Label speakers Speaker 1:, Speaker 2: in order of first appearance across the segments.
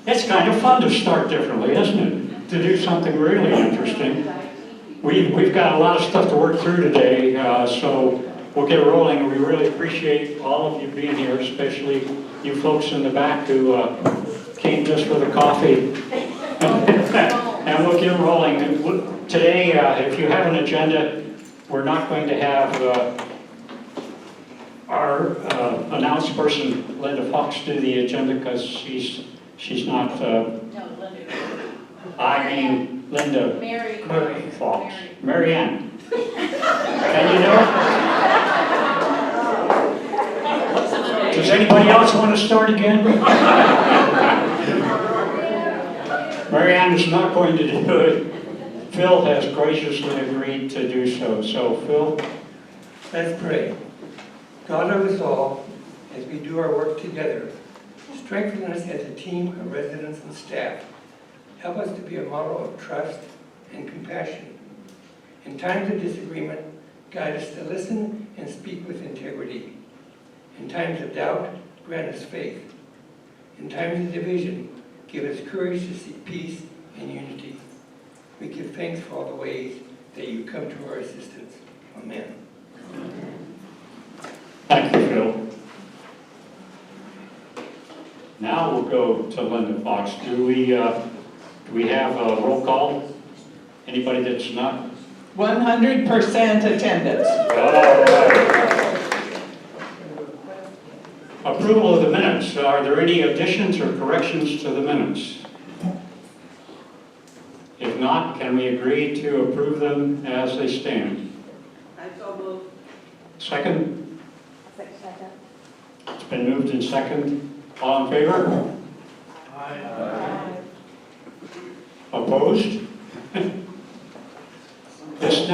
Speaker 1: It's kind of fun to start differently, isn't it? To do something really interesting. We've got a lot of stuff to work through today, so we'll get rolling. We really appreciate all of you being here, especially you folks in the back who came just for the coffee. And we'll get rolling. Today, if you have an agenda, we're not going to have our announced person, Linda Fox, do the agenda because she's not.
Speaker 2: No, Linda.
Speaker 1: I mean Linda
Speaker 2: Mary
Speaker 1: Fox. Mary Ann. And you know, does anybody else want to start again? Mary Ann is not going to do it. Phil has graciously agreed to do so. So, Phil?
Speaker 3: Let's pray. God of us all, as we do our work together, strengthen us as a team of residents and staff. Help us to be a model of trust and compassion. In times of disagreement, guide us to listen and speak with integrity. In times of doubt, grant us faith. In times of division, give us courage to seek peace and unity. We give thanks for all the ways that you come to our assistance. Amen.
Speaker 1: Thank you, Phil. Now we'll go to Linda Fox. Do we have a roll call? Anybody that's not?
Speaker 4: 100% attendance.
Speaker 1: All right. Approval of the minutes. Are there any additions or corrections to the minutes? If not, can we agree to approve them as they stand?
Speaker 2: I so move.
Speaker 1: Second?
Speaker 2: Second.
Speaker 1: It's been moved in second. All in favor?
Speaker 3: Aye.
Speaker 1: Opposed? This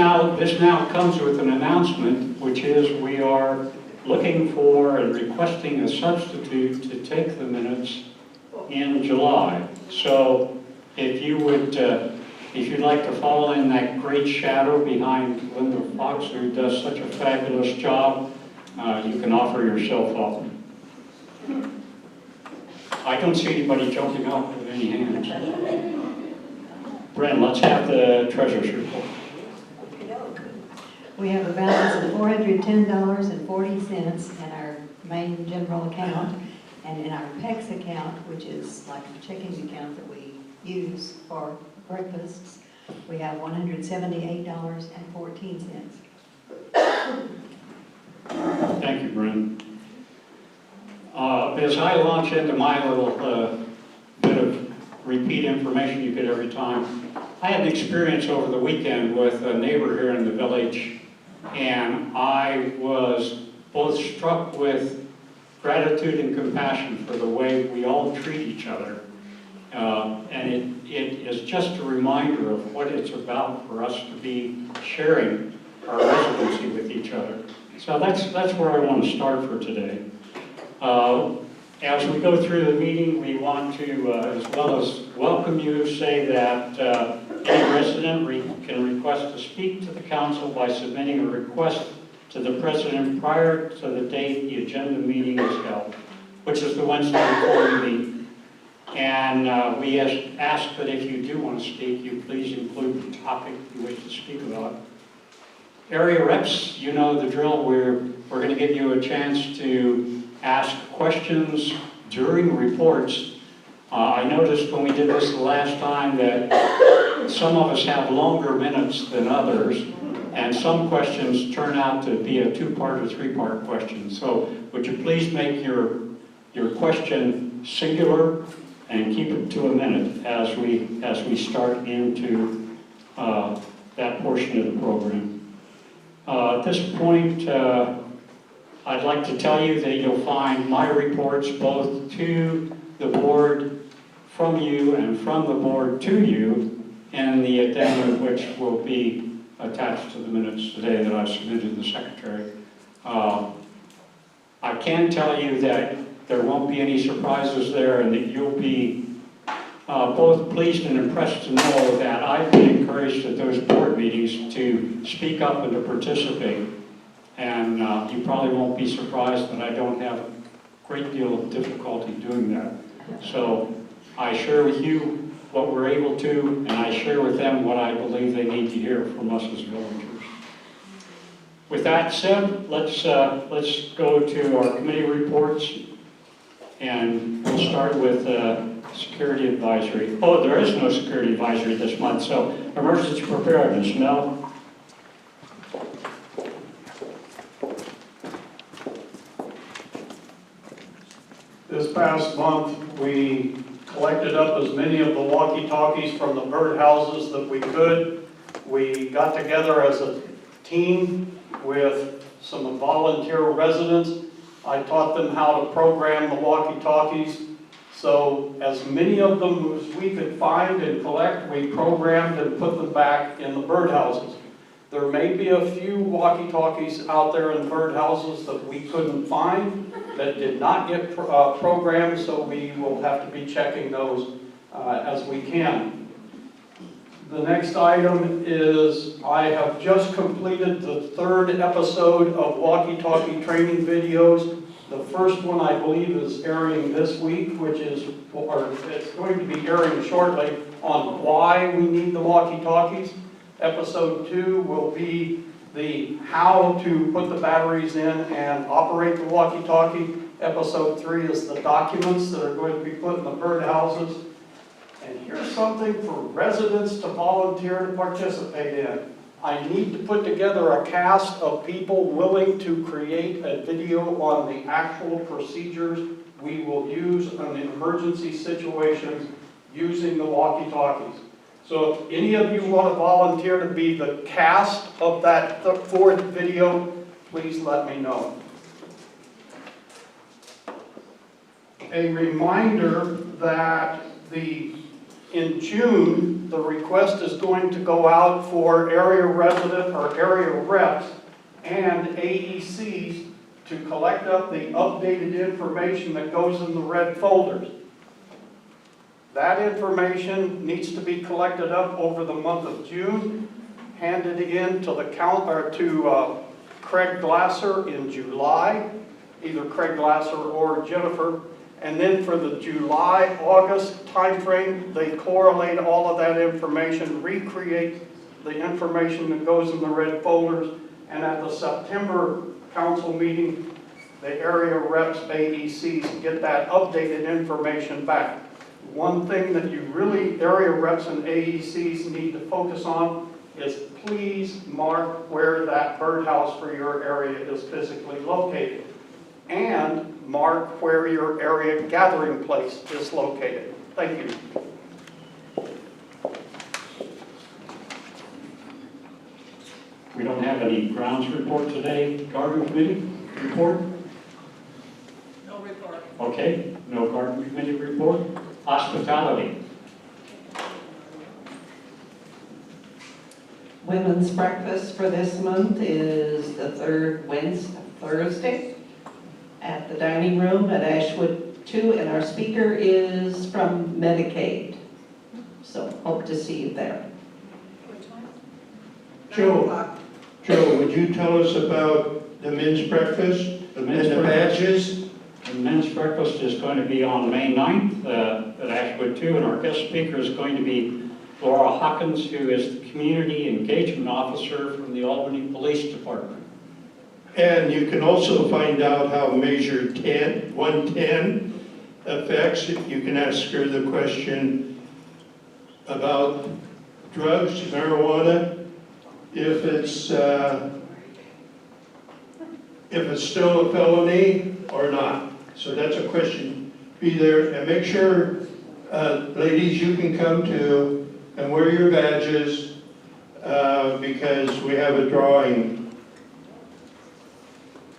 Speaker 1: now comes with an announcement, which is we are looking for and requesting a substitute to take the minutes in July. So if you would, if you'd like to follow in that great shadow behind Linda Fox, who does such a fabulous job, you can offer yourself up. I don't see anybody jumping up with any hands. Bren, let's have the treasurer's report.
Speaker 5: We have a balance of $410.40 in our main general account, and in our PEX account, which is like a checking account that we use for breakfasts, we have $178.14.
Speaker 1: Thank you, Bren. As I launch into my little bit of repeat information you get every time, I had an experience over the weekend with a neighbor here in the village, and I was both struck with gratitude and compassion for the way we all treat each other. And it is just a reminder of what it's about for us to be sharing our residency with each other. So that's where I want to start for today. As we go through the meeting, we want to, as well as welcome you, say that any resident can request to speak to the council by submitting a request to the president prior to the date the agenda meeting is held, which is the Wednesday before we meet. And we ask that if you do want to speak, you please include the topic you wish to speak about. Area reps, you know the drill. We're going to give you a chance to ask questions during reports. I noticed when we did this the last time that some of us have longer minutes than others, and some questions turn out to be a two-part or three-part question. So would you please make your question singular and keep it to a minute as we start into that portion of the program. At this point, I'd like to tell you that you'll find my reports both to the board from you and from the board to you in the addendum, which will be attached to the minutes today that I've submitted to the secretary. I can tell you that there won't be any surprises there, and that you'll be both pleased and impressed to know that I've been encouraged at those board meetings to speak up and to participate. And you probably won't be surprised that I don't have a great deal of difficulty doing that. So I share with you what we're able to, and I share with them what I believe they need to hear from us as villagers. With that said, let's go to our committee reports, and we'll start with security advisory. Oh, there is no security advisory this month, so emergency preparedness, Mel.
Speaker 6: This past month, we collected up as many of the walkie-talkies from the birdhouses that we could. We got together as a team with some volunteer residents. I taught them how to program the walkie-talkies. So as many of them as we could find and collect, we programmed and put them back in the birdhouses. There may be a few walkie-talkies out there in birdhouses that we couldn't find that did not get programmed, so we will have to be checking those as we can. The next item is I have just completed the 3rd episode of walkie-talkie training videos. The first one, I believe, is airing this week, which is, or it's going to be airing shortly, on why we need the walkie-talkies. Episode 2 will be the how to put the batteries in and operate the walkie-talkie. Episode 3 is the documents that are going to be put in the birdhouses. And here's something for residents to volunteer to participate in. I need to put together a cast of people willing to create a video on the actual procedures we will use in emergency situations using the walkie-talkies. So if any of you want to volunteer to be the cast of that 4th video, please let me know. A reminder that in June, the request is going to go out for area resident or area reps and AECs to collect up the updated information that goes in the red folders. That information needs to be collected up over the month of June, handed in to Craig Glasser in July, either Craig Glasser or Jennifer. And then for the July-August timeframe, they correlate all of that information, recreate the information that goes in the red folders, and at the September council meeting, the area reps, AECs, get that updated information back. One thing that you really, area reps and AECs need to focus on is please mark where that birdhouse for your area is physically located. And mark where your area gathering place is located. Thank you.
Speaker 1: We don't have any grounds report today. Garden committee report?
Speaker 2: No report.
Speaker 1: Okay, no garden committee report. Hospitality.
Speaker 4: Women's breakfast for this month is the 3rd Thursday at the dining room at Ashwood 2, and our speaker is from Medicaid. So hope to see you there.
Speaker 2: What time?
Speaker 7: Joe.
Speaker 2: 9 o'clock.
Speaker 7: Joe, would you tell us about the men's breakfast
Speaker 1: The men's
Speaker 7: and the
Speaker 1: breakfast.
Speaker 7: badges?
Speaker 1: The men's breakfast is going to be on May 9th at Ashwood 2, and our guest speaker is going to be Laura Hawkins, who is the Community Engagement Officer from the Albany Police Department.
Speaker 7: And you can also find out how Measure 110 affects it. You can ask her the question about drugs, marijuana, if it's still a felony or not. So that's a question. Be there and make sure, ladies, you can come too and wear your badges because we have a drawing.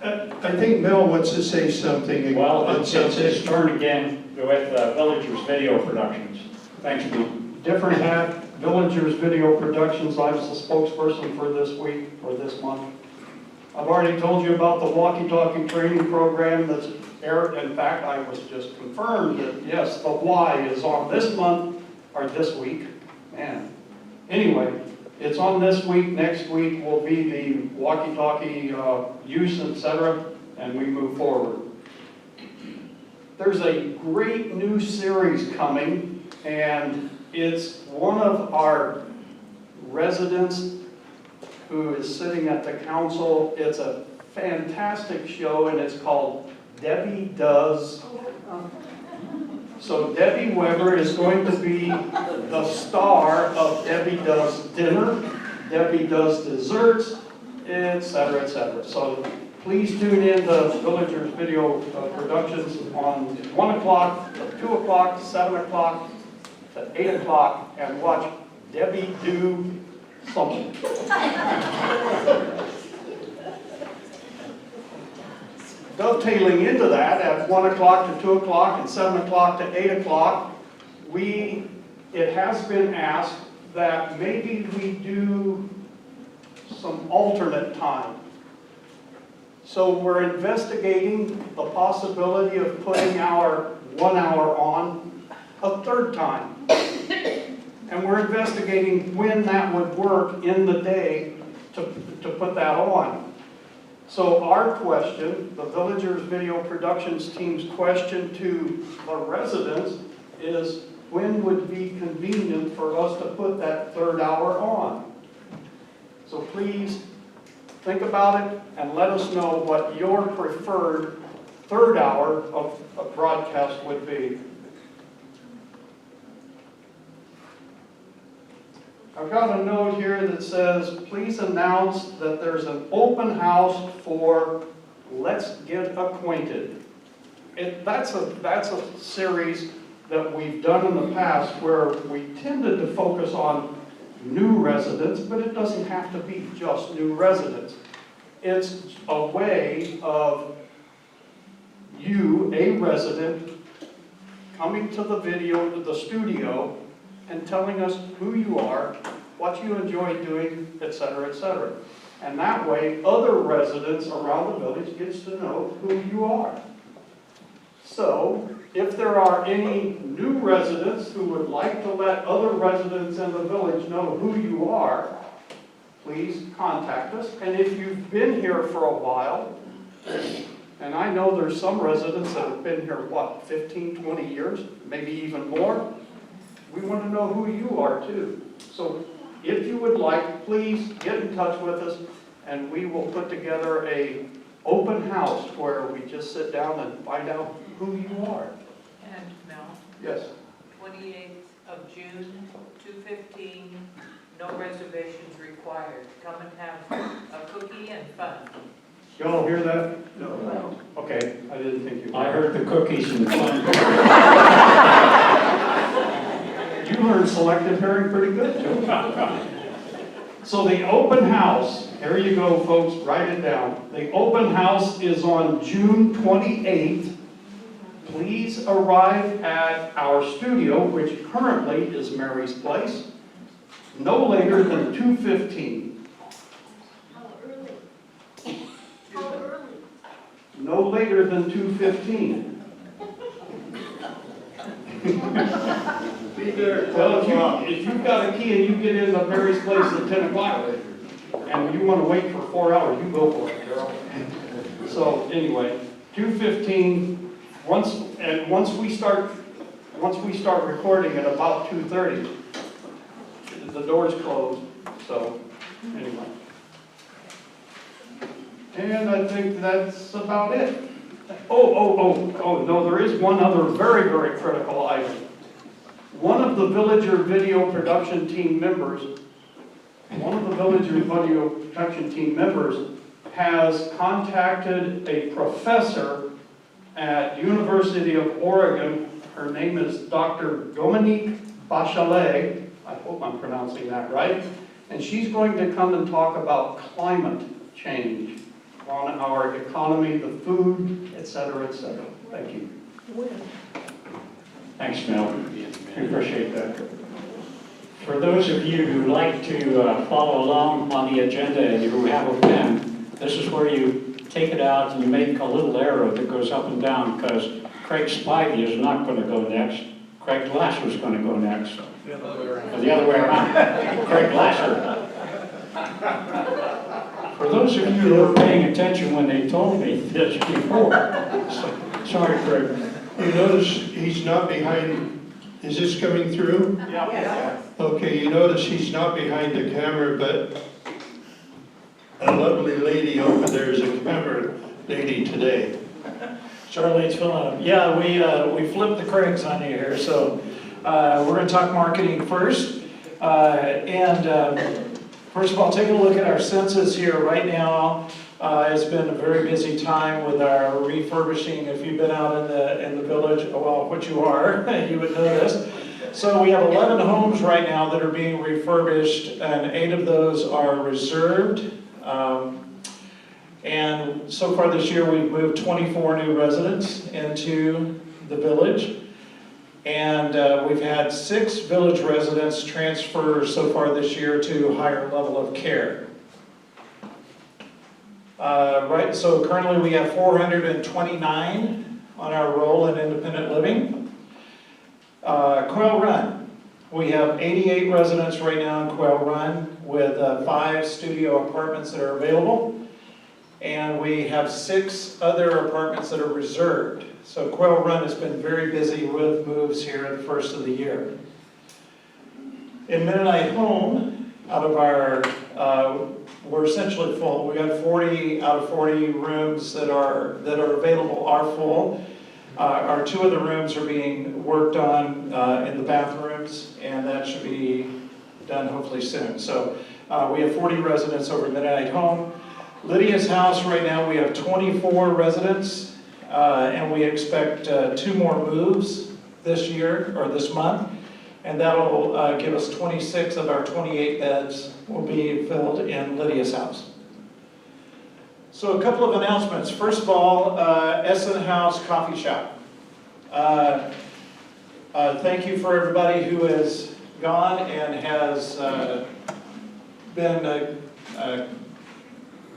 Speaker 7: I think Mel wants to say something.
Speaker 1: Well,
Speaker 7: on
Speaker 1: it's
Speaker 7: something.
Speaker 1: his turn again with Villagers Video Productions. Thanks, Bill.
Speaker 6: Different hat, Villagers Video Productions. I was the spokesperson for this week, or this month. I've already told you about the walkie-talkie training program that's aired. In fact, I was just confirmed that, yes, the why is on this month, or this week. Man. Anyway, it's on this week. Next week will be the walkie-talkie use, etc., and we move forward. there's a great new series coming, and it's one of our residents who is sitting at the council. It's a fantastic show, and it's called Debbie Does. So Debbie Weber is going to be the star of Debbie Does Dinner, Debbie Does Desserts, etc., etc. So please tune in to Villagers Video Productions on 1 o'clock, 2 o'clock, 7 o'clock, to 8 o'clock, and watch Debbie do something. Dovetailing into that, at 1 o'clock to 2 o'clock and 7 o'clock to 8 o'clock, it has been asked that maybe we do some alternate time. So we're investigating the possibility of putting our 1 hour on a third time. And we're investigating when that would work in the day to put that on. So our question, the Villagers Video Productions team's question to the residents is, when would be convenient for us to put that third hour on? So please think about it and let us know what your preferred third hour of broadcast would be. I've got a note here that says, please announce that there's an open house for Let's Get Acquainted. That's a series that we've done in the past where we tended to focus on new residents, but it doesn't have to be just new residents. It's a way of you, a resident, coming to the studio, and telling us who you are, what you enjoy doing, etc., etc. And that way, other residents around the village gets to know who you are. So, if there are any new residents who would like to let other residents in the village know who you are, please contact us. And if you've been here for a while, and I know there's some residents that have been here, 15, 20 years, maybe even more, we want to know who you are too. So if you would like, please get in touch with us, and we will put together an open house where we just sit down and find out who you are.
Speaker 2: And Mel,
Speaker 6: Yes.
Speaker 2: 28th of June, 2:15, no reservations required. Come and have a cookie and fun.
Speaker 6: Y'all hear that? No. Okay, I didn't think you.
Speaker 1: I heard the cookies and fun.
Speaker 6: You learned selective hearing pretty good too. So the open house, here you go folks, write it down. The open house is on June 28th. Please arrive at our studio, which currently is Mary's Place, no later than 2:15.
Speaker 8: How early? How early?
Speaker 6: No later than 2:15.
Speaker 7: Be there at
Speaker 6: Well,
Speaker 7: 12 o'clock.
Speaker 6: if you've got a key and you get into Mary's Place at 10 o'clock, and you want to wait for 4 hours, you go for it, girl. So anyway, 2:15, once we start recording at about 2:30, the doors close, so anyway. And I think that's about it. Oh, no, there is one other very, very critical item. One of the Villager Video Production team members, has contacted a professor at University of Oregon. Her name is Dr. Dominique Bachelet. I hope I'm pronouncing that right. And she's going to come and talk about climate change on our economy, the food, etc., etc. Thank you.
Speaker 1: Thanks, Mel. We appreciate that. For those of you who like to follow along on the agenda and who have a pen, this is where you take it out and you make a little arrow that goes up and down, because Craig Spivey is not going to go next. Craig Glasser is going to go next. Or the other way around. Craig Glasser. For those of you who were paying attention when they told me this before, sorry, Craig.
Speaker 7: You notice he's not behind, is this coming through?
Speaker 6: Yeah.
Speaker 7: Okay, you notice he's not behind the camera, but a lovely lady over there is a camera lady today.
Speaker 9: Charlie's filling up. Yeah, we flipped the cranks on you here, so we're going to talk marketing first. First of all, take a look at our census here right now. It's been a very busy time with our refurbishing. If you've been out in the village, well, what you are, you would know this. So we have 11 homes right now that are being refurbished, and 8 of those are reserved. And so far this year, we've moved 24 new residents into the village. And we've had 6 village residents transfer so far this year to a higher level of care. So currently we have 429 on our roll in independent living. Quail Run, we have 88 residents right now in Quail Run with 5 studio apartments that are available. And we have 6 other apartments that are reserved. So Quail Run has been very busy with moves here at the first of the year. In Mennonite Home, out of our, we're essentially full. We got 40 out of 40 rooms that are available are full. Our 2 of the rooms are being worked on in the bathrooms, and that should be done hopefully soon. So we have 40 residents over at Mennonite Home. Lydia's House, right now we have 24 residents, and we expect 2 more moves this year, or this month, and that'll give us 26 of our 28 beds will be filled in Lydia's House. So a couple of announcements. First of all, Essen House Coffee Shop. Thank you for everybody who has gone and has been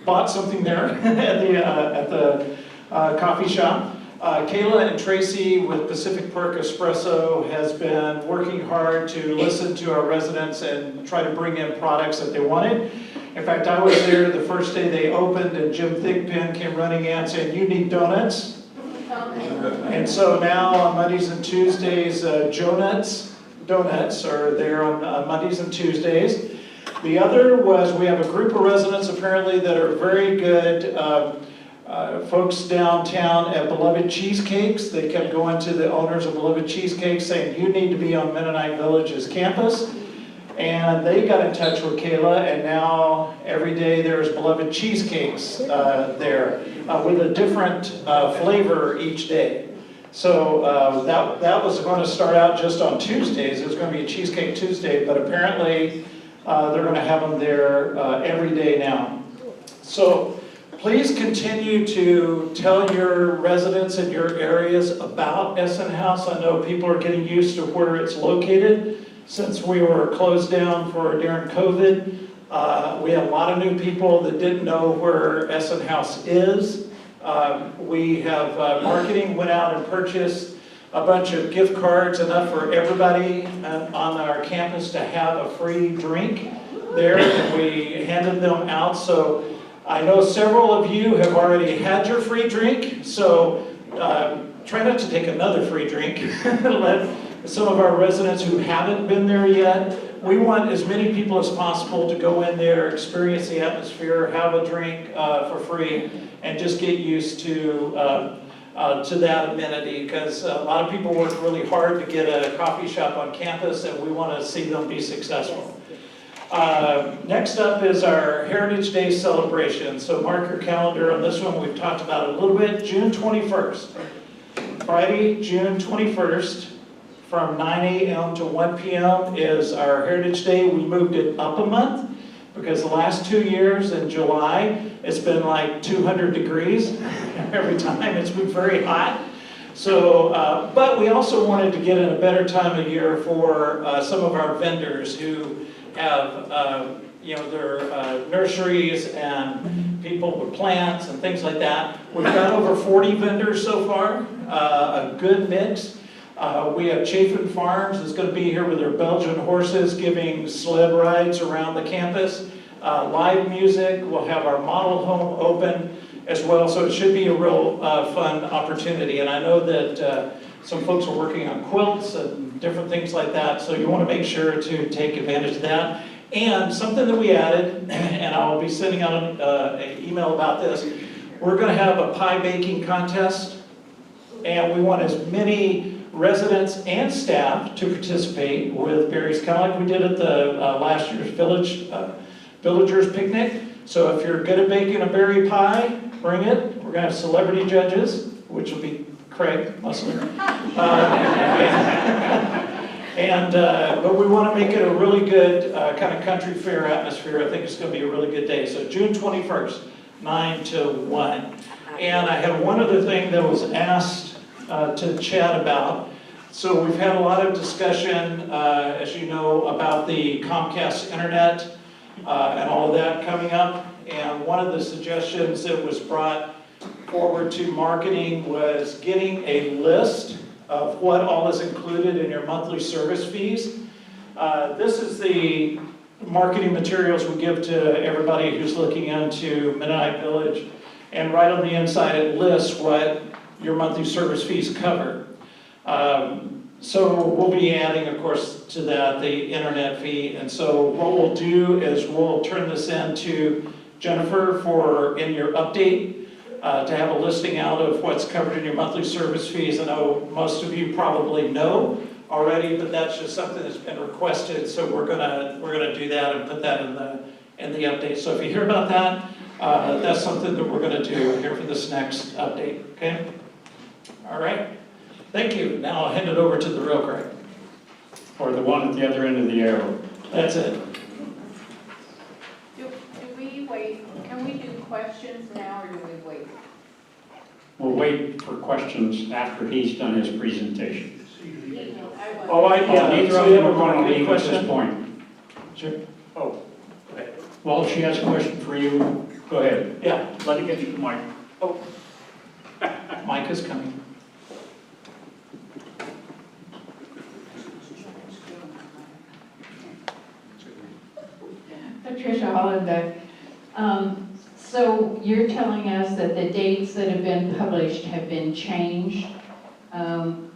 Speaker 9: bought something there at the coffee shop. Kayla and Tracy with Pacific Perk Espresso has been working hard to listen to our residents and try to bring in products that they wanted. In fact, I was there the first day they opened, and Jim Thigpen came running in saying, "You need donuts." And so now on Mondays and Tuesdays, donuts are there on Mondays and Tuesdays. The other was we have a group of residents apparently that are very good folks downtown at Beloved Cheesecakes. They kept going to the owners of Beloved Cheesecakes saying, "You need to be on Mennonite Village's campus." And they got in touch with Kayla, and now every day there's Beloved Cheesecakes there with a different flavor each day. So that was going to start out just on Tuesdays. It was going to be a Cheesecake Tuesday, but apparently they're going to have them there every day now. So please continue to tell your residents in your areas about Essen House. I know people are getting used to where it's located since we were closed down during COVID. We have a lot of new people that didn't know where Essen House is. We have marketing went out and purchased a bunch of gift cards, enough for everybody on our campus to have a free drink there, and we handed them out. So I know several of you have already had your free drink, so try not to take another free drink. Let some of our residents who haven't been there yet, we want as many people as possible to go in there, experience the atmosphere, have a drink for free, and just get used to that amenity, because a lot of people work really hard to get a coffee shop on campus, and we want to see them be successful. Next up is our Heritage Day celebration. So mark your calendar on this one. We've talked about it a little bit. June 21st, Friday, June 21st, from 9 a.m. to 1 p.m. is our Heritage Day. We moved it up a month because the last 2 years in July, it's been like 200 degrees every time. It's been very hot. So, but we also wanted to get in a better time of year for some of our vendors who have, their nurseries and people with plants and things like that. We've got over 40 vendors so far, a good mix. We have Chafin Farms that's going to be here with their Belgian horses giving sled rides around the campus. Live music. We'll have our model home open as well. So it should be a real fun opportunity. And I know that some folks are working on quilts and different things like that, so you want to make sure to take advantage of that. And something that we added, and I'll be sending out an email about this, we're going to have a pie baking contest, and we want as many residents and staff to participate with berries, kind of like we did at the last year's Villagers Picnic. So if you're good at baking a berry pie, bring it. We're going to have celebrity judges, which will be Craig mostly. But we want to make it a really good kind of country fair atmosphere. I think it's going to be a really good day. So June 21st, 9 to 1. And I had one other thing that was asked to chat about. So we've had a lot of discussion, as you know, about the Comcast internet and all of that coming up. And one of the suggestions that was brought forward to marketing was getting a list of what all is included in your monthly service fees. This is the marketing materials we give to everybody who's looking into Mennonite Village. And right on the inside it lists what your monthly service fees cover. So we'll be adding, of course, to that the internet fee. And so what we'll do is we'll turn this in to Jennifer for in your update to have a listing out of what's covered in your monthly service fees. I know most of you probably know already, but that's just something that's been requested. So we're gonna do that and put that in the update. So if you hear about that, that's something that we're gonna do here for this next update. Okay. All right. Thank you. Now I'll hand it over to the real Craig.
Speaker 1: Or the one at the other end of the arrow.
Speaker 9: That's it.
Speaker 8: Do we wait, can we do questions now or do we wait?
Speaker 1: We'll wait for questions after he's done his presentation.
Speaker 9: Oh, yeah.
Speaker 1: Neither of them are going to leave at this point.
Speaker 9: Sure.
Speaker 1: Oh, okay. Well, she has a question for you. Go ahead.
Speaker 9: Yeah.
Speaker 1: Let her get you the mic.
Speaker 9: Oh. Mike is coming.
Speaker 10: Patricia Hollenbeck. So you're telling us that the dates that have been published have been changed.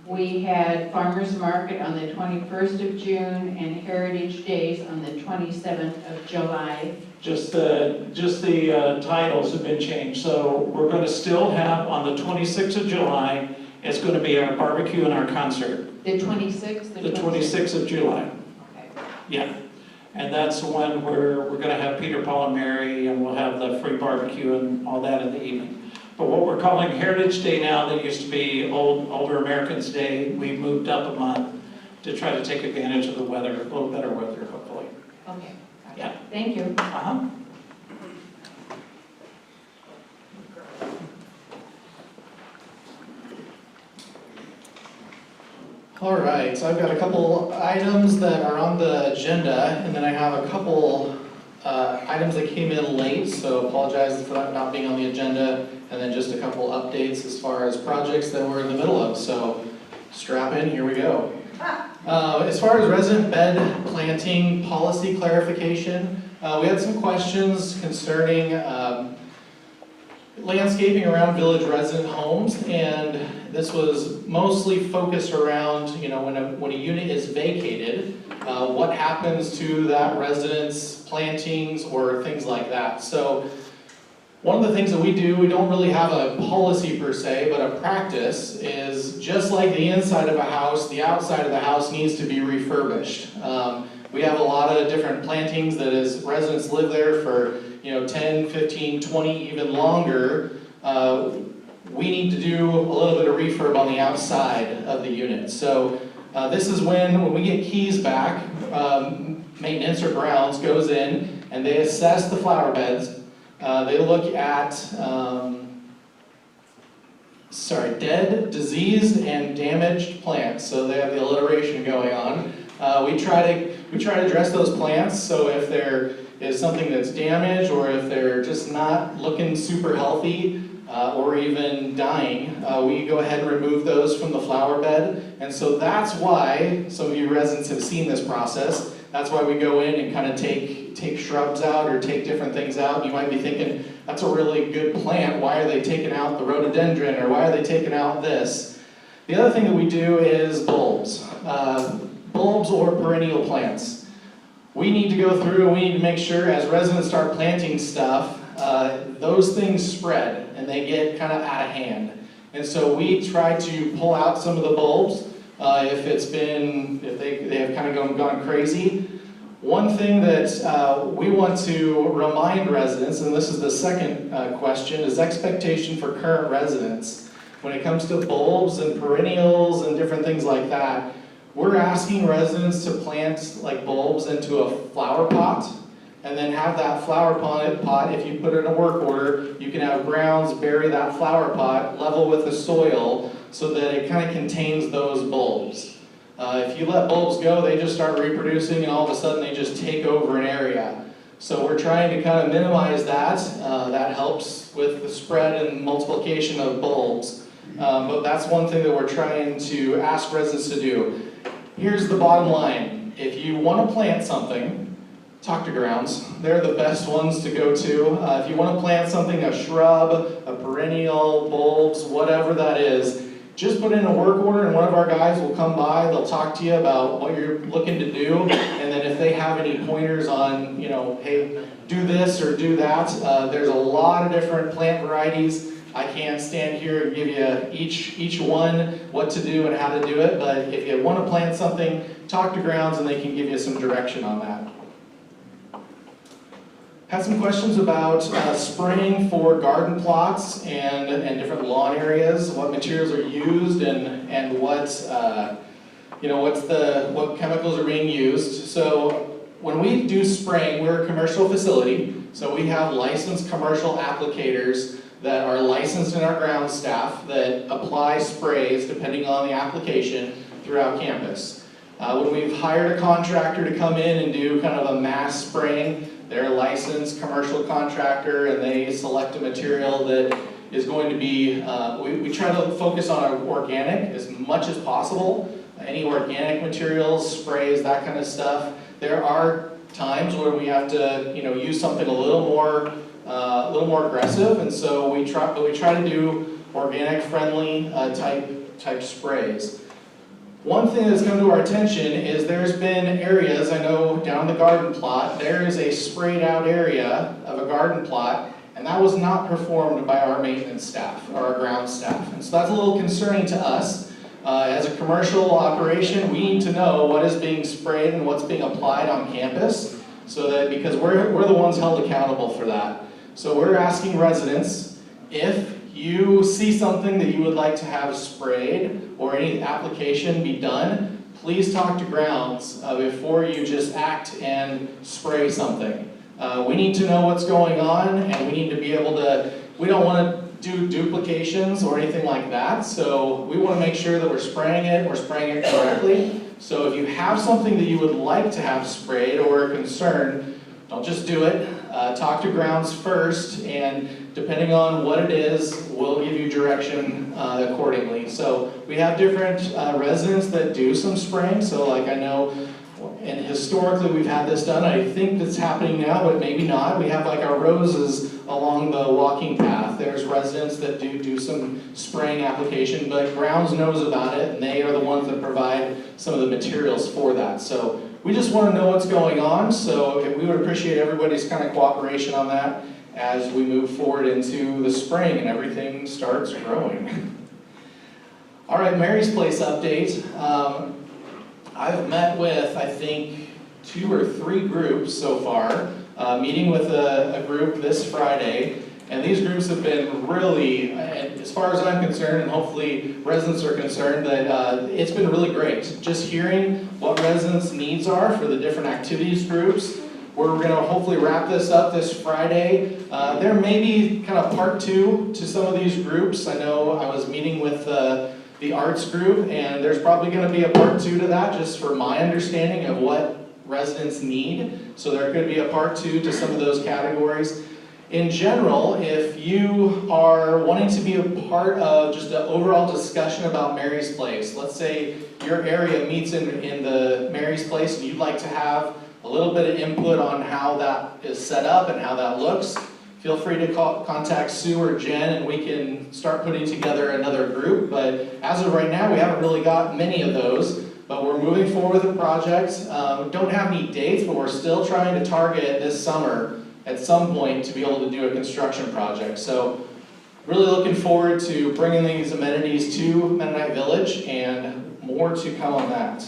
Speaker 10: We had Farmers Market on the 21st of June and Heritage Days on the 27th of July.
Speaker 9: Just the titles have been changed. So we're going to still have on the 26th of July, it's going to be our barbecue and our concert.
Speaker 10: The 26th?
Speaker 9: The 26th of July.
Speaker 10: Okay.
Speaker 9: Yeah. And that's the one where we're going to have Peter, Paul, and Mary, and we'll have the free barbecue and all that in the evening. But what we're calling Heritage Day now, that used to be Older Americans Day, we moved up a month to try to take advantage of the weather, a little better weather, hopefully.
Speaker 10: Okay.
Speaker 9: Yeah.
Speaker 10: Thank you.
Speaker 9: Uh-huh.
Speaker 11: All right, so I've got a couple items that are on the agenda, and then I have a couple items that came in late, so apologize for that not being on the agenda, and then just a couple updates as far as projects that we're in the middle of, so strap in, here we go. As far as resident bed planting policy clarification, we had some questions concerning landscaping around village resident homes, and this was mostly focused around, when a unit is vacated, what happens to that resident's plantings or things like that. So one of the things that we do, we don't really have a policy per se, but a practice is just like the inside of a house, the outside of the house needs to be refurbished. We have a lot of different plantings that as residents live there for 10, 15, 20, even longer, we need to do a little bit of refurb on the outside of the unit. So this is when we get keys back, maintenance or grounds goes in and they assess the flower beds. They look at dead, diseased, and damaged plants. So they have the alliteration going on. We try to address those plants. So if there is something that's damaged, or if they're just not looking super healthy, or even dying, we go ahead and remove those from the flower bed. And so that's why some of you residents have seen this process. That's why we go in and kind of take shrubs out or take different things out. You might be thinking, that's a really good plant. Why are they taking out the rhododendron, or why are they taking out this? The other thing that we do is bulbs. Bulbs or perennial plants. We need to go through and we need to make sure as residents start planting stuff, those things spread and they get kind of out of hand. And so we try to pull out some of the bulbs if they have kind of gone crazy. One thing that we want to remind residents, and this is the second question, is expectation for current residents. When it comes to bulbs and perennials and different things like that, we're asking residents to plant like bulbs into a flower pot and then have that flower pot, if you put it in a work order, you can have grounds bury that flower pot level with the soil so that it kind of contains those bulbs. If you let bulbs go, they just start reproducing and all of a sudden they just take over an area. So we're trying to kind of minimize that. That helps with the spread and multiplication of bulbs. But that's one thing that we're trying to ask residents to do. Here's the bottom line. If you want to plant something, talk to grounds. They're the best ones to go to. If you want to plant something, a shrub, a perennial, bulbs, whatever that is, just put in a work order and one of our guys will come by, they'll talk to you about what you're looking to do, and then if they have any pointers on, hey, do this or do that, there's a lot of different plant varieties. I can't stand here and give you each one what to do and how to do it, but if you want to plant something, talk to grounds and they can give you some direction on that. Had some questions about spraying for garden plots and different lawn areas, what materials are used and what chemicals are being used. So when we do spraying, we're a commercial facility, so we have licensed commercial applicators that are licensed in our ground staff that apply sprays depending on the application throughout campus. When we've hired a contractor to come in and do kind of a mass spraying, they're a licensed commercial contractor and they select a material that is going to be, we try to focus on organic as much as possible. Any organic materials, sprays, that kind of stuff. There are times where we have to, use something a little more aggressive, and so we try to do organic friendly type sprays. One thing that's come to our attention is there's been areas, I know down the garden plot, there is a sprayed out area of a garden plot, and that was not performed by our maintenance staff or our ground staff. And so that's a little concerning to us. As a commercial operation, we need to know what is being sprayed and what's being applied on campus, so that, because we're the ones held accountable for that. So we're asking residents, if you see something that you would like to have sprayed or any application be done, please talk to grounds before you just act and spray something. We need to know what's going on, and we need to be able to, we don't want to do duplications or anything like that, so we want to make sure that we're spraying it correctly. So if you have something that you would like to have sprayed or a concern, don't just do it. Talk to grounds first, and depending on what it is, we'll give you direction accordingly. So we have different residents that do some spraying, so like I know, and historically we've had this done. I think that's happening now, but maybe not. We have like our roses along the walking path. There's residents that do some spraying application, but grounds knows about it, and they are the ones that provide some of the materials for that. So we just want to know what's going on, so we would appreciate everybody's kind of cooperation on that as we move forward into the spring and everything starts growing. All right, Mary's Place update. I've met with, I think, 2 or 3 groups so far, meeting with a group this Friday, and these groups have been really, as far as I'm concerned, and hopefully residents are concerned, that it's been really great. Just hearing what residents' needs are for the different activities groups. We're going to hopefully wrap this up this Friday. There may be kind of part 2 to some of these groups. I know I was meeting with the arts group, and there's probably going to be a part 2 to that, just for my understanding of what residents need. So there could be a part 2 to some of those categories. In general, if you are wanting to be a part of just an overall discussion about Mary's Place, let's say your area meets in the Mary's Place and you'd like to have a little bit of input on how that is set up and how that looks, feel free to contact Sue or Jen and we can start putting together another group. But as of right now, we haven't really got many of those, but we're moving forward with the project. We don't have any dates, but we're still trying to target this summer at some point to be able to do a construction project. So really looking forward to bringing these amenities to Mennonite Village and more to come on that.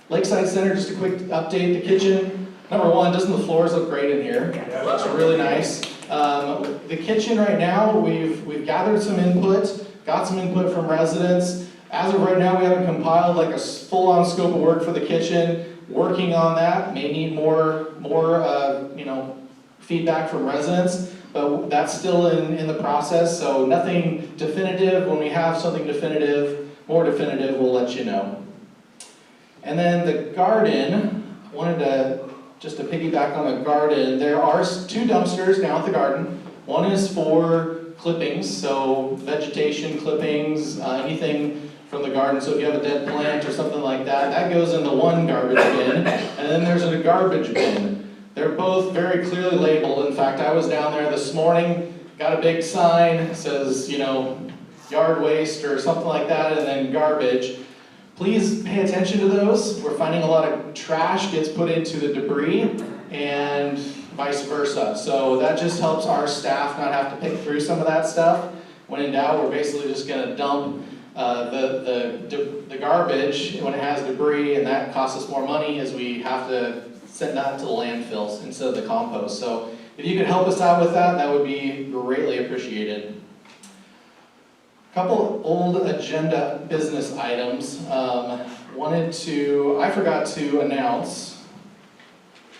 Speaker 11: Lakeside Center, just a quick update, the kitchen. Number one, doesn't the floors look great in here? Looks really nice. The kitchen right now, we've gathered some input, got some input from residents. As of right now, we haven't compiled like a full-on scope of work for the kitchen. Working on that, may need more feedback from residents, but that's still in the process, so nothing definitive. When we have something definitive, more definitive, we'll let you know. And then the garden, I wanted to just to piggyback on the garden, there are 2 dumpsters now at the garden. One is for clippings, so vegetation clippings, anything from the garden. So if you have a dead plant or something like that, that goes in the one garbage bin. And then there's a garbage bin. They're both very clearly labeled. In fact, I was down there this morning, got a big sign, says, yard waste or something like that, and then garbage. Please pay attention to those. We're finding a lot of trash gets put into the debris and vice versa. So that just helps our staff not have to pick through some of that stuff. When in doubt, we're basically just gonna dump the garbage when it has debris, and that costs us more money as we have to send that to the landfills instead of the compost. So if you could help us out with that, that would be greatly appreciated. Couple old agenda business items. I forgot to announce,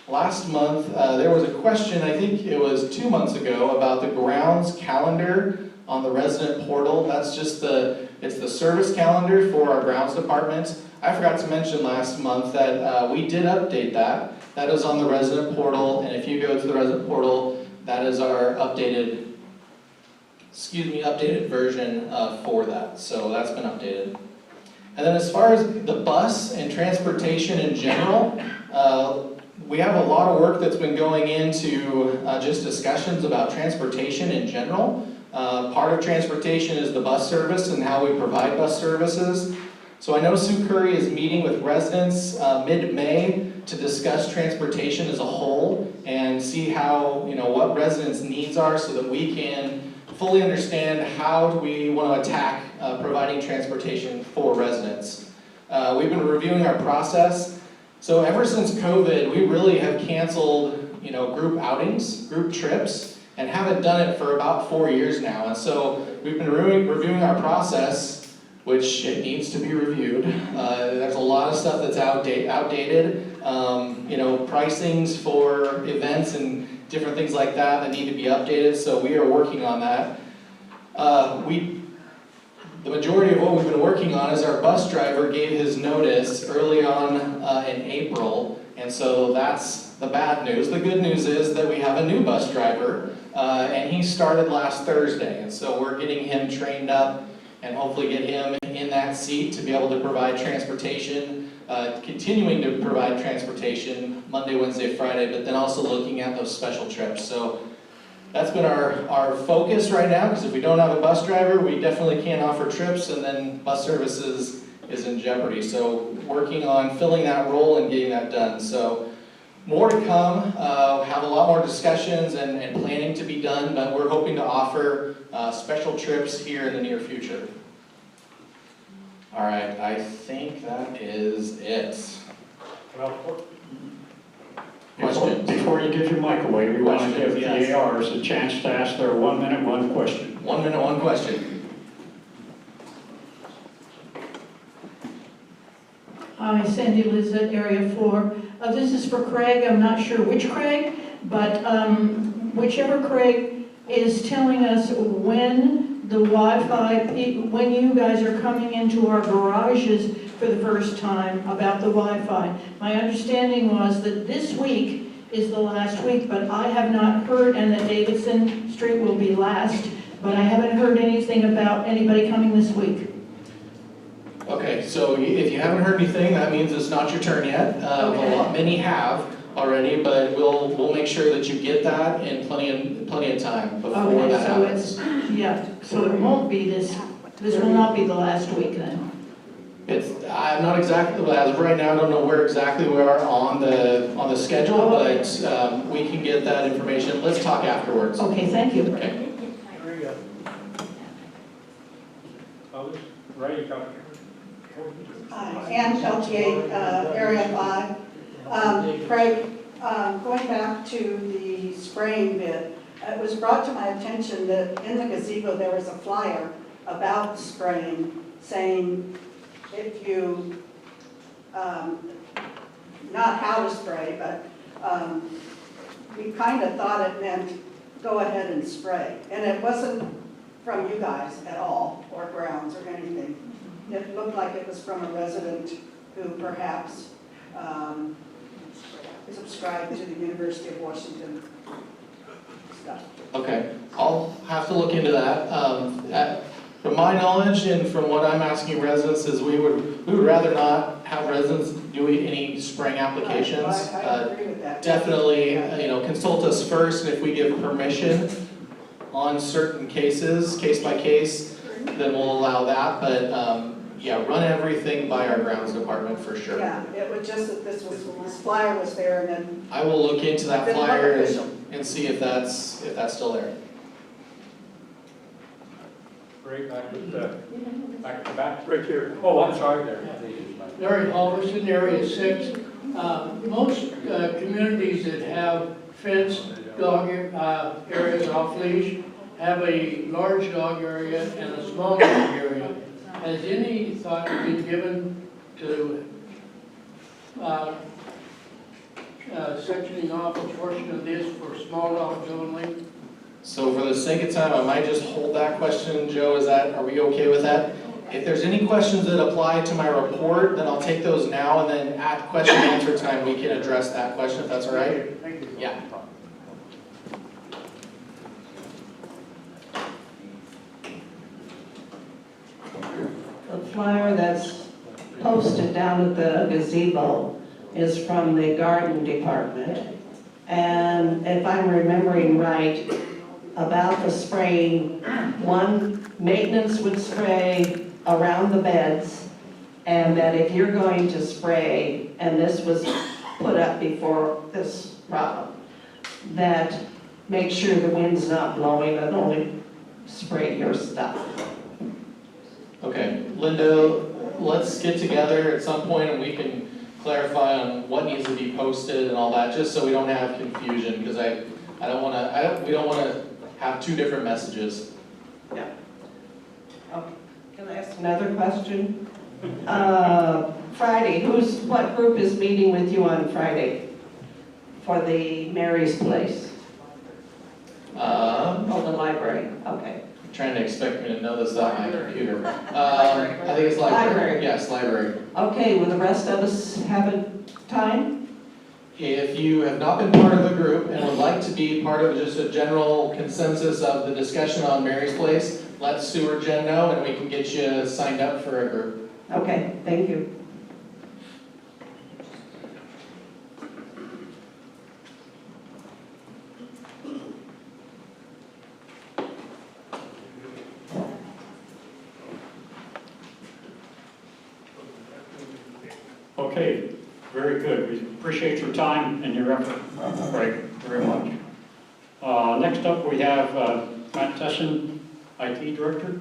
Speaker 11: last month, there was a question, I think it was 2 months ago, about the grounds calendar on the resident portal. That's just it's the service calendar for our grounds department. I forgot to mention last month that we did update that. That is on the resident portal, and if you go to the resident portal, that is our updated version for that. So that's been updated. And then as far as the bus and transportation in general, we have a lot of work that's been going into just discussions about transportation in general. Part of transportation is the bus service and how we provide bus services. So I know Sue Curry is meeting with residents mid-May to discuss transportation as a whole and see how, what residents' needs are so that we can fully understand how do we want to attack providing transportation for residents. We've been reviewing our process. So ever since COVID, we really have canceled, group outings, group trips, and haven't done it for about 4 years now. And so we've been reviewing our process, which it needs to be reviewed. There's a lot of stuff that's outdated. Pricings for events and different things like that need to be updated, so we are working on that. The majority of what we've been working on is our bus driver gave his notice early on in April, and so that's the bad news. The good news is that we have a new bus driver, and he started last Thursday, and so we're getting him trained up and hopefully get him in that seat to be able to provide transportation, continuing to provide transportation Monday, Wednesday, Friday, but then also looking at those special trips. So that's been our focus right now, because if we don't have a bus driver, we definitely can't offer trips, and then bus services is in jeopardy. So working on filling that role and getting that done. So more to come, have a lot more discussions and planning to be done, but we're hoping to offer special trips here in the near future. All right, I think that is it.
Speaker 1: Well,
Speaker 11: Questions?
Speaker 1: before you give your mic away, we want to give
Speaker 11: Questions,
Speaker 1: the
Speaker 11: yes.
Speaker 1: ARs a chance to ask their 1 minute, one question.
Speaker 11: 1 minute, one question.
Speaker 12: Hi, Sandy Lizette, Area 4. This is for Craig. I'm not sure which Craig, but whichever Craig is telling us when the Wi-Fi, when you guys are coming into our garages for the first time about the Wi-Fi. My understanding was that this week is the last week, but I have not heard, and that Davidson Street will be last, but I haven't heard anything about anybody coming this week.
Speaker 11: Okay, so if you haven't heard anything, that means it's not your turn yet.
Speaker 12: Okay.
Speaker 11: Many have. already, but we'll make sure that you get that in plenty of time before
Speaker 12: Okay,
Speaker 11: that
Speaker 12: so
Speaker 11: happens.
Speaker 12: yeah, so it won't be this will not be the last week then?
Speaker 11: I'm not exactly, as of right now, I don't know where exactly we are on the schedule, but we can get that information. Let's talk afterwards.
Speaker 12: Okay, thank you.
Speaker 11: Okay.
Speaker 1: Very good. Others? Ready, go.
Speaker 13: Ann Peltier, Area 5. Craig, going back to the spraying bit, it was brought to my attention that in the gazebo there was a flyer about spraying saying if you, not how to spray, but we kind of thought it meant go ahead and spray. And it wasn't from you guys at all, or grounds or anything. It looked like it was from a resident who perhaps subscribed to the University of Washington stuff.
Speaker 11: Okay, I'll have to look into that. From my knowledge and from what I'm asking residents is we would rather not have residents do any spraying applications.
Speaker 13: I agree with that.
Speaker 11: Definitely, consult us first, and if we give permission on certain cases, case by case, then we'll allow that, but yeah, run everything by our grounds department for sure.
Speaker 13: Yeah, it was just that this flyer was there and then.
Speaker 11: I will look into that
Speaker 13: Didn't look
Speaker 11: flyer
Speaker 13: official.
Speaker 11: and see if that's still there.
Speaker 1: Great, back to back.
Speaker 7: Right here.
Speaker 1: Oh, I'm sorry there.
Speaker 14: Larry Halverson, Area 6. Most communities that have fenced dog areas off leash have a large dog area and a small dog area. Has any thought been given to sectioning off a portion of this for small dogs only?
Speaker 11: So for the sake of time, I might just hold that question, Joe, are we okay with that? If there's any questions that apply to my report, then I'll take those now, and then at question and answer time, we can address that question, if that's all right?
Speaker 14: Thank you.
Speaker 11: Yeah.
Speaker 4: The flyer that's posted down at the gazebo is from the garden department. And if I'm remembering right, about the spraying, one, maintenance would spray around the beds, and that if you're going to spray, and this was put up before this problem, that make sure the wind's not blowing and only spray your stuff.
Speaker 11: Okay, Linda, let's get together at some point and we can clarify on what needs to be posted and all that, just so we don't have confusion, because we don't want to have two different messages.
Speaker 4: Yeah. Okay. Can I ask another question? Friday, what group is meeting with you on Friday for the Mary's Place? Oh, the library, okay.
Speaker 11: Trying to expect me to know this on my computer. I think it's library. Yes, library.
Speaker 4: Okay, will the rest of us have a time?
Speaker 11: If you have not been part of a group and would like to be part of just a general consensus of the discussion on Mary's Place, let Sue or Jen know and we can get you signed up for a group.
Speaker 4: Okay, thank you.
Speaker 1: Okay, very good. We appreciate your time and your effort, Craig, very much. Next up, we have Matt Tesson, IT Director.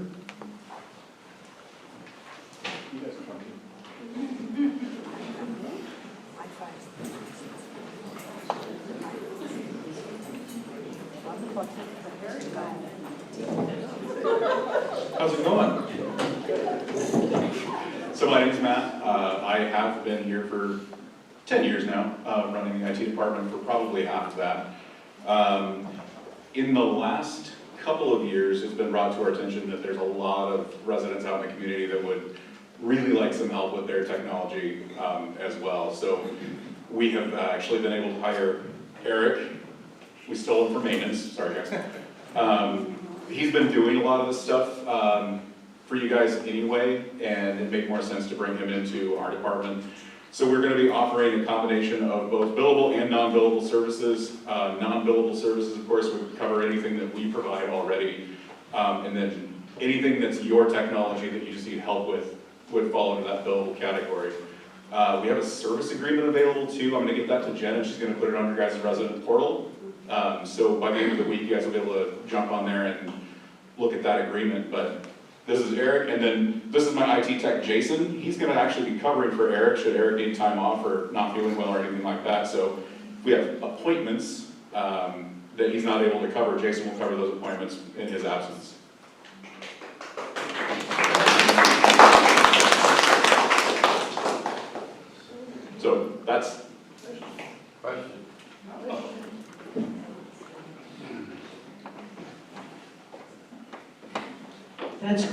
Speaker 15: How's it going? So my name's Matt. I have been here for 10 years now, running the IT department for probably half of that. In the last couple of years, it's been brought to our attention that there's a lot of residents out in the community that would really like some help with their technology as well. So we have actually been able to hire Eric. We stole him for maintenance, sorry guys. He's been doing a lot of this stuff for you guys anyway, and it made more sense to bring him into our department So we're gonna be offering a combination of both billable and non-billable services. Non-billable services, of course, would cover anything that we provide already. And then anything that's your technology that you just need help with would fall into that billable category. We have a service agreement available too. I'm gonna get that to Jen and she's gonna put it on your guys' resident portal. So by the end of the week, you guys will be able to jump on there and look at that agreement. But this is Eric, and then this is my IT tech, Jason. He's gonna actually be covering for Eric, should Eric need time off or not feeling well or anything like that. So if we have appointments that he's not able to cover, Jason will cover those appointments in his absence. So that's.
Speaker 7: Question.
Speaker 12: That's,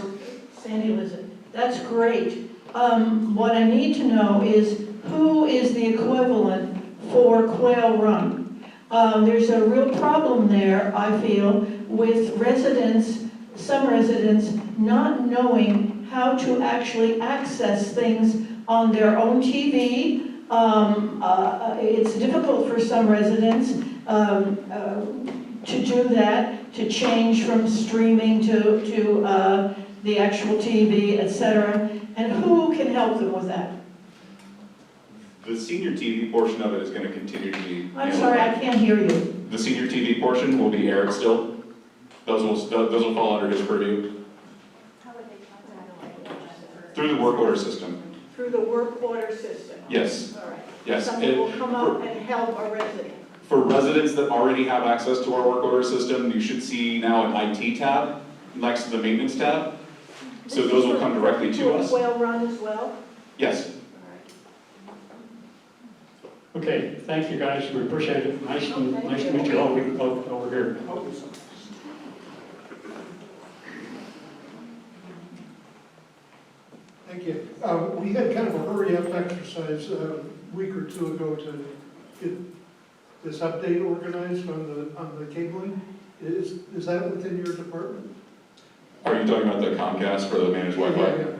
Speaker 12: Sandy Lizard, that's great. What I need to know is who is the equivalent for Quail Run? There's a real problem there, I feel, with residents, some residents not knowing how to actually access things on their own TV. It's difficult for some residents to do that, to change from streaming to the actual TV, etc. And who can help them with that?
Speaker 15: The senior TV portion of it is going to continue to be.
Speaker 12: I'm sorry, I can't hear you.
Speaker 15: The senior TV portion will be Eric still. Those will fall under his purview. Through the work order system.
Speaker 12: Through the work order system?
Speaker 15: Yes.
Speaker 12: All right.
Speaker 15: Yes.
Speaker 12: Someone will come up and help a resident.
Speaker 15: For residents that already have access to our work order system, you should see now an IT tab next to the maintenance tab. So those will come directly to us.
Speaker 12: Quail Run as well?
Speaker 15: Yes.
Speaker 1: Okay, thank you guys, we appreciate it. Nice to meet you all over here.
Speaker 7: Thank you. We had kind of a hurry-up exercise a week or two ago to get this update organized on the cabling. Is that within your department?
Speaker 15: Are you talking about the Comcast for the managed Wi-Fi?
Speaker 7: Yeah.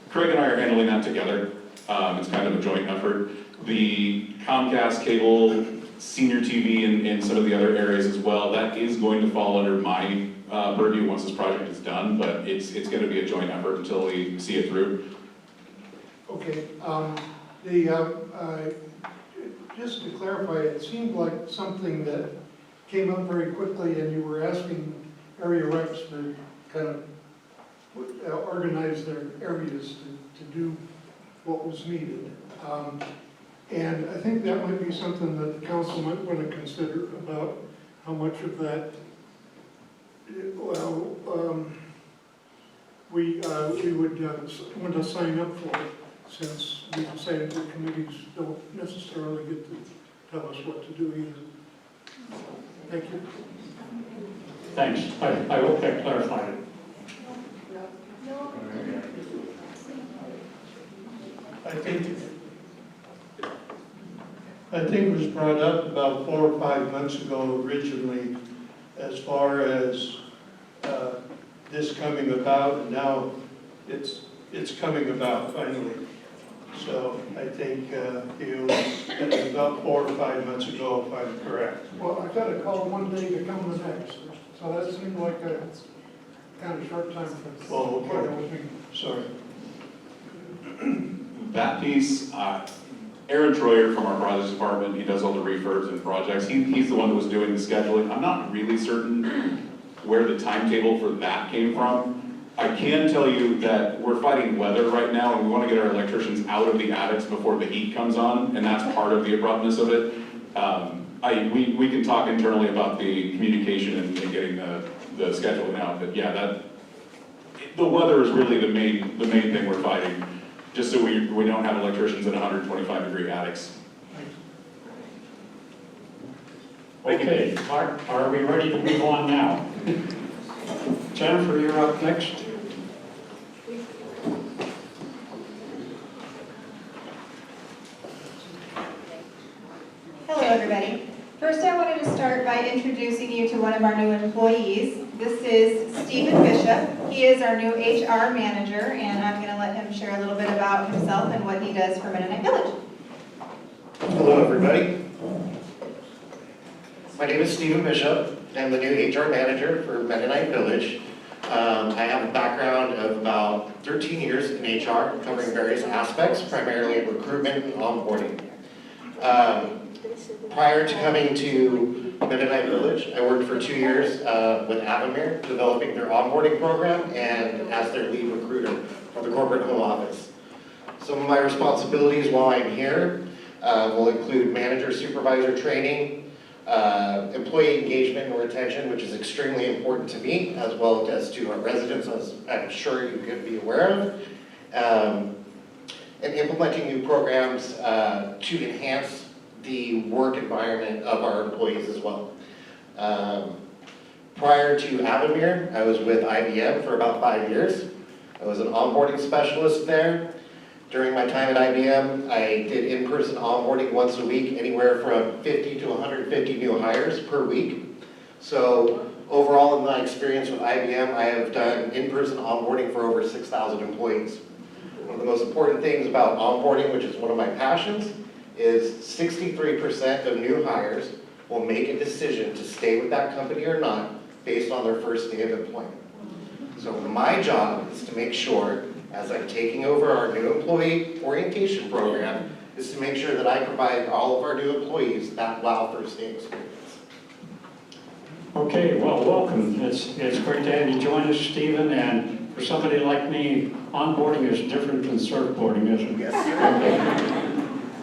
Speaker 15: Craig and I are handling that together. It's kind of a joint effort. The Comcast cable, senior TV, and some of the other areas as well, that is going to fall under my purview once this project is done, but it's going to be a joint effort until we see it through.
Speaker 7: Okay. Just to clarify, it seemed like something that came up very quickly, and you were asking area reps to kind of organize their areas to do what was needed. And I think that might be something that the council might want to consider about how much of that, we would want to sign up for, since we decided the committees don't necessarily get to tell us what to do either. Thank you.
Speaker 1: Thanks, I hope that clarified it.
Speaker 7: I think it was brought up about 4 or 5 months ago originally, as far as this coming about, and now it's coming about finally. So I think it was about 4 or 5 months ago, if I'm correct. Well, I got a call one day to come the next, so that seemed like a kind of short time for. Oh, okay. Sorry.
Speaker 15: That piece, Aaron Troyer from our projects department, he does all the refurbs and projects. He's the one that was doing the scheduling. I'm not really certain where the timetable for that came from. I can tell you that we're fighting weather right now, and we want to get our electricians out of the attics before the heat comes on, and that's part of the abruptness of it. We can talk internally about the communication and getting the scheduling out, but yeah, the weather is really the main thing we're fighting, just so we don't have electricians in 125-degree attics.
Speaker 1: Okay, are we ready to move on now? Jennifer, you're up next.
Speaker 16: Hello, everybody. First, I wanted to start by introducing you to one of our new employees. This is Stephen Bishop. He is our new HR manager, and I'm going to let him share a little bit about himself and what he does for Mennonite Village.
Speaker 17: Hello, everybody. My name is Stephen Bishop. I'm the new HR manager for Mennonite Village. I have a background of about 13 years in HR, covering various aspects, primarily recruitment and onboarding. Prior to coming to Mennonite Village, I worked for 2 years with Avamere, developing their onboarding program and as their lead recruiter for the corporate home office. Some of my responsibilities while I'm here will include manager supervisor training, employee engagement and retention, which is extremely important to me, as well as to our residents, as I'm sure you could be aware of, and implementing new programs to enhance the work environment of our employees as well. Prior to Avamere, I was with IBM for about 5 years. I was an onboarding specialist there. During my time at IBM, I did in-person onboarding once a week, anywhere from 50 to 150 new hires per week. So overall, in my experience with IBM, I have done in-person onboarding for over 6,000 employees. One of the most important things about onboarding, which is one of my passions, is 63% of new hires will make a decision to stay with that company or not based on their first day of employment. So my job is to make sure, as I'm taking over our new employee orientation program, is to make sure that I provide all of our new employees that wow first day experience.
Speaker 1: Okay, well, welcome. It's great to have you join us, Stephen, and for somebody like me, onboarding is different than surfboarding, isn't it?
Speaker 17: Yes.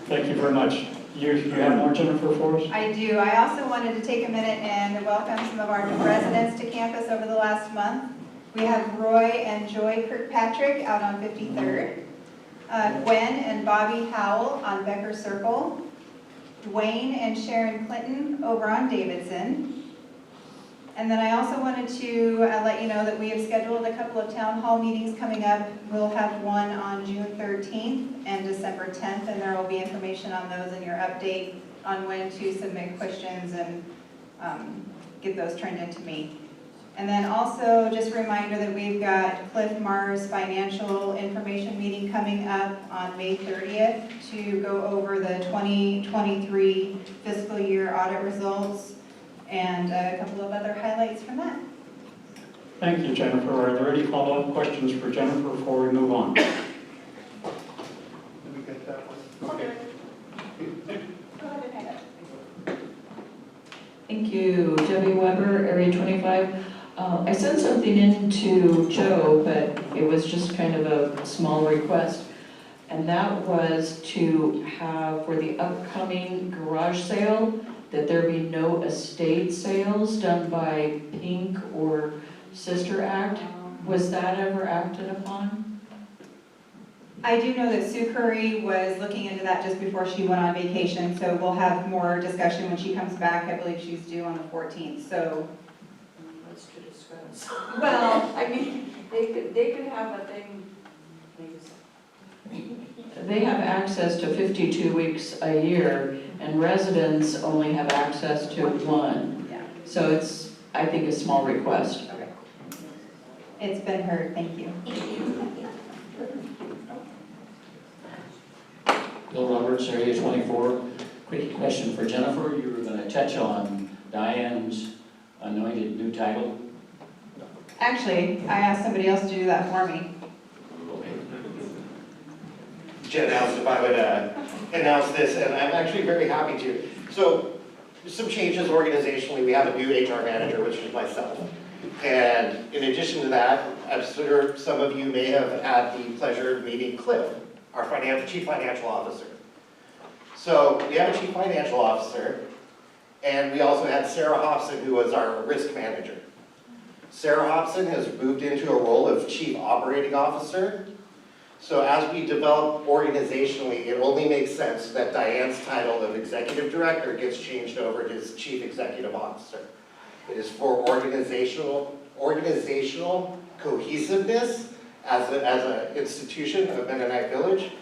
Speaker 1: Thank you very much. You have more, Jennifer, for us?
Speaker 16: I do. I also wanted to take a minute and welcome some of our new residents to campus over the last month. We have Roy and Joy Kirkpatrick out on 53rd, Gwen and Bobby Howell on Becker Circle, Wayne and Sharon Clinton over on Davidson. And then I also wanted to let you know that we have scheduled a couple of town hall meetings coming up. We'll have one on June 13th and December 10th, and there will be information on those in your update on when to submit questions and get those turned into me. And then also, just a reminder that we've got Cliff Mars financial information meeting coming up on May 30th to go over the 2023 fiscal year audit results and a couple of other highlights from that.
Speaker 1: Thank you, Jennifer. Are there any follow-up questions for Jennifer before we move on?
Speaker 6: Let me get that one. Okay.
Speaker 18: Thank you, Debbie Weber, Area 25. I sent something in to Joe, but it was just kind of a small request. And that was to have, for the upcoming garage sale, that there be no estate sales done by Pink or Sister Act. Was that ever acted upon?
Speaker 16: I do know that Sue Curry was looking into that just before she went on vacation, so we'll have more discussion when she comes back. I believe she's due on the 14th, so.
Speaker 2: What's to discuss?
Speaker 16: Well,
Speaker 8: I mean, they could have a thing,
Speaker 18: They have access to 52 weeks a year, and residents only have access to one.
Speaker 16: Yeah.
Speaker 18: So it's, I think, a small request.
Speaker 16: Okay. It's been heard, thank you.
Speaker 19: Bill Roberts, Area 24. Quick question for Jennifer. You were going to touch on Diane's anointed new title.
Speaker 16: Actually, I asked somebody else to do that for me.
Speaker 17: Jen asked if I would announce this, and I'm actually very happy to. So, some changes organizationally. We have a new HR manager, which is myself. And in addition to that, I'm sure some of you may have had the pleasure of meeting Cliff, our Chief Financial Officer. So, we have a Chief Financial Officer, and we also had Sarah Hobson, who was our risk manager. Sarah Hobson has moved into a role of Chief Operating Officer. So as we develop organizationally, it only makes sense that Diane's title of Executive Director gets changed over to his Chief Executive Officer. It is for organizational cohesiveness as an institution of Mennonite Village.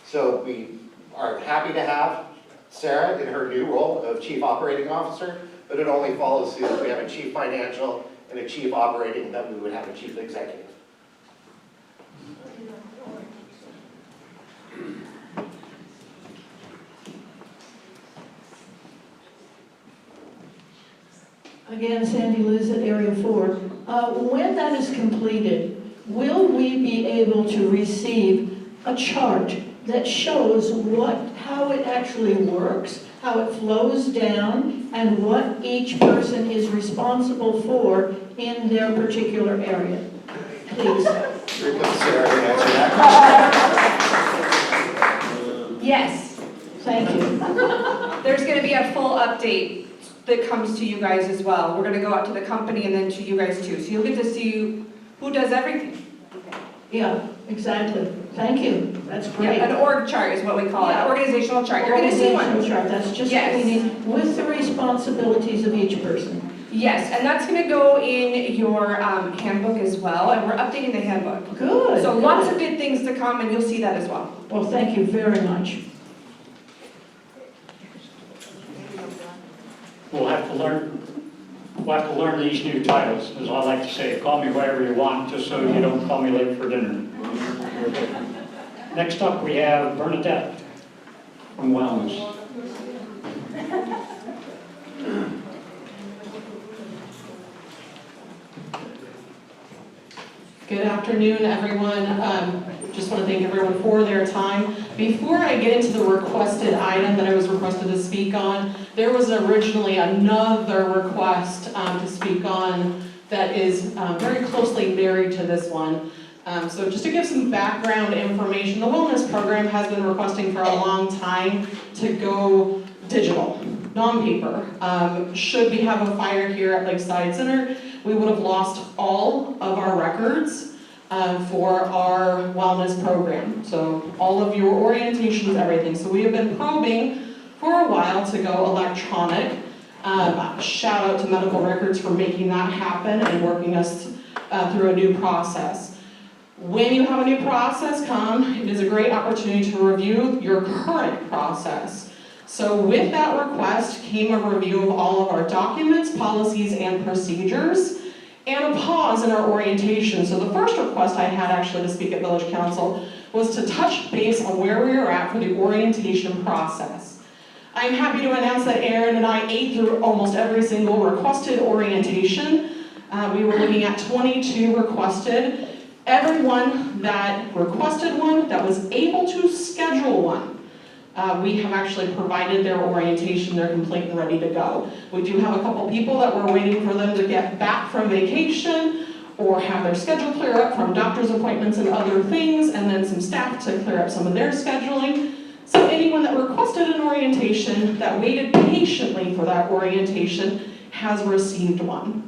Speaker 17: So we are happy to have Sarah in her new role of Chief Operating Officer, but it only follows suit if we have a Chief Financial and a Chief Operating that we would have a Chief Executive.
Speaker 12: Again, Sandy Liz at Area 4. When that is completed, will we be able to receive a chart that shows how it actually works, how it flows down, and what each person is responsible for in their particular area? Please.
Speaker 17: Here comes Sarah to answer that question.
Speaker 12: Yes. Thank you.
Speaker 20: There's going to be a full update that comes to you guys as well. We're going to go out to the company and then to you guys too. So you'll get to see who does everything.
Speaker 12: Yeah, exactly. Thank you. That's great.
Speaker 20: Yeah, an org chart is what we call it, organizational chart. You're going to see one.
Speaker 12: Organizational chart, that's just what we need, with the responsibilities of each person.
Speaker 20: Yes, and that's going to go in your handbook as well, and we're updating the handbook.
Speaker 12: Good.
Speaker 20: So lots of good things to come, and you'll see that as well.
Speaker 12: Well, thank you very much.
Speaker 1: We'll have to learn these new titles, as I like to say. Call me whatever you want, just so you don't call me late for dinner. Next up, we have Bernadette from Wellness.
Speaker 21: Good afternoon, everyone. Just want to thank everyone for their time. Before I get into the requested item that I was requested to speak on, there was originally another request to speak on that is very closely married to this one. So just to give some background information, the Wellness Program has been requesting for a long time to go digital, non-paper. Should we have a fire here at Lakeside Center, we would have lost all of our records for our wellness program. So all of your orientations, everything. So we have been probing for a while to go electronic. Shout out to Medical Records for making that happen and working us through a new process. When you have a new process come, it is a great opportunity to review your current process. So with that request came a review of all of our documents, policies, and procedures, and a pause in our orientation. So the first request I had actually to speak at Village Council was to touch base on where we are at for the orientation process. I'm happy to announce that Aaron and I ate through almost every single requested orientation. We were looking at 22 requested. Everyone that requested one, that was able to schedule one, we have actually provided their orientation. They're complete and ready to go. We do have a couple people that we're waiting for them to get back from vacation or have their schedule clear up from doctor's appointments and other things, and then some staff to clear up some of their scheduling. So anyone that requested an orientation, that waited patiently for that orientation, has received one.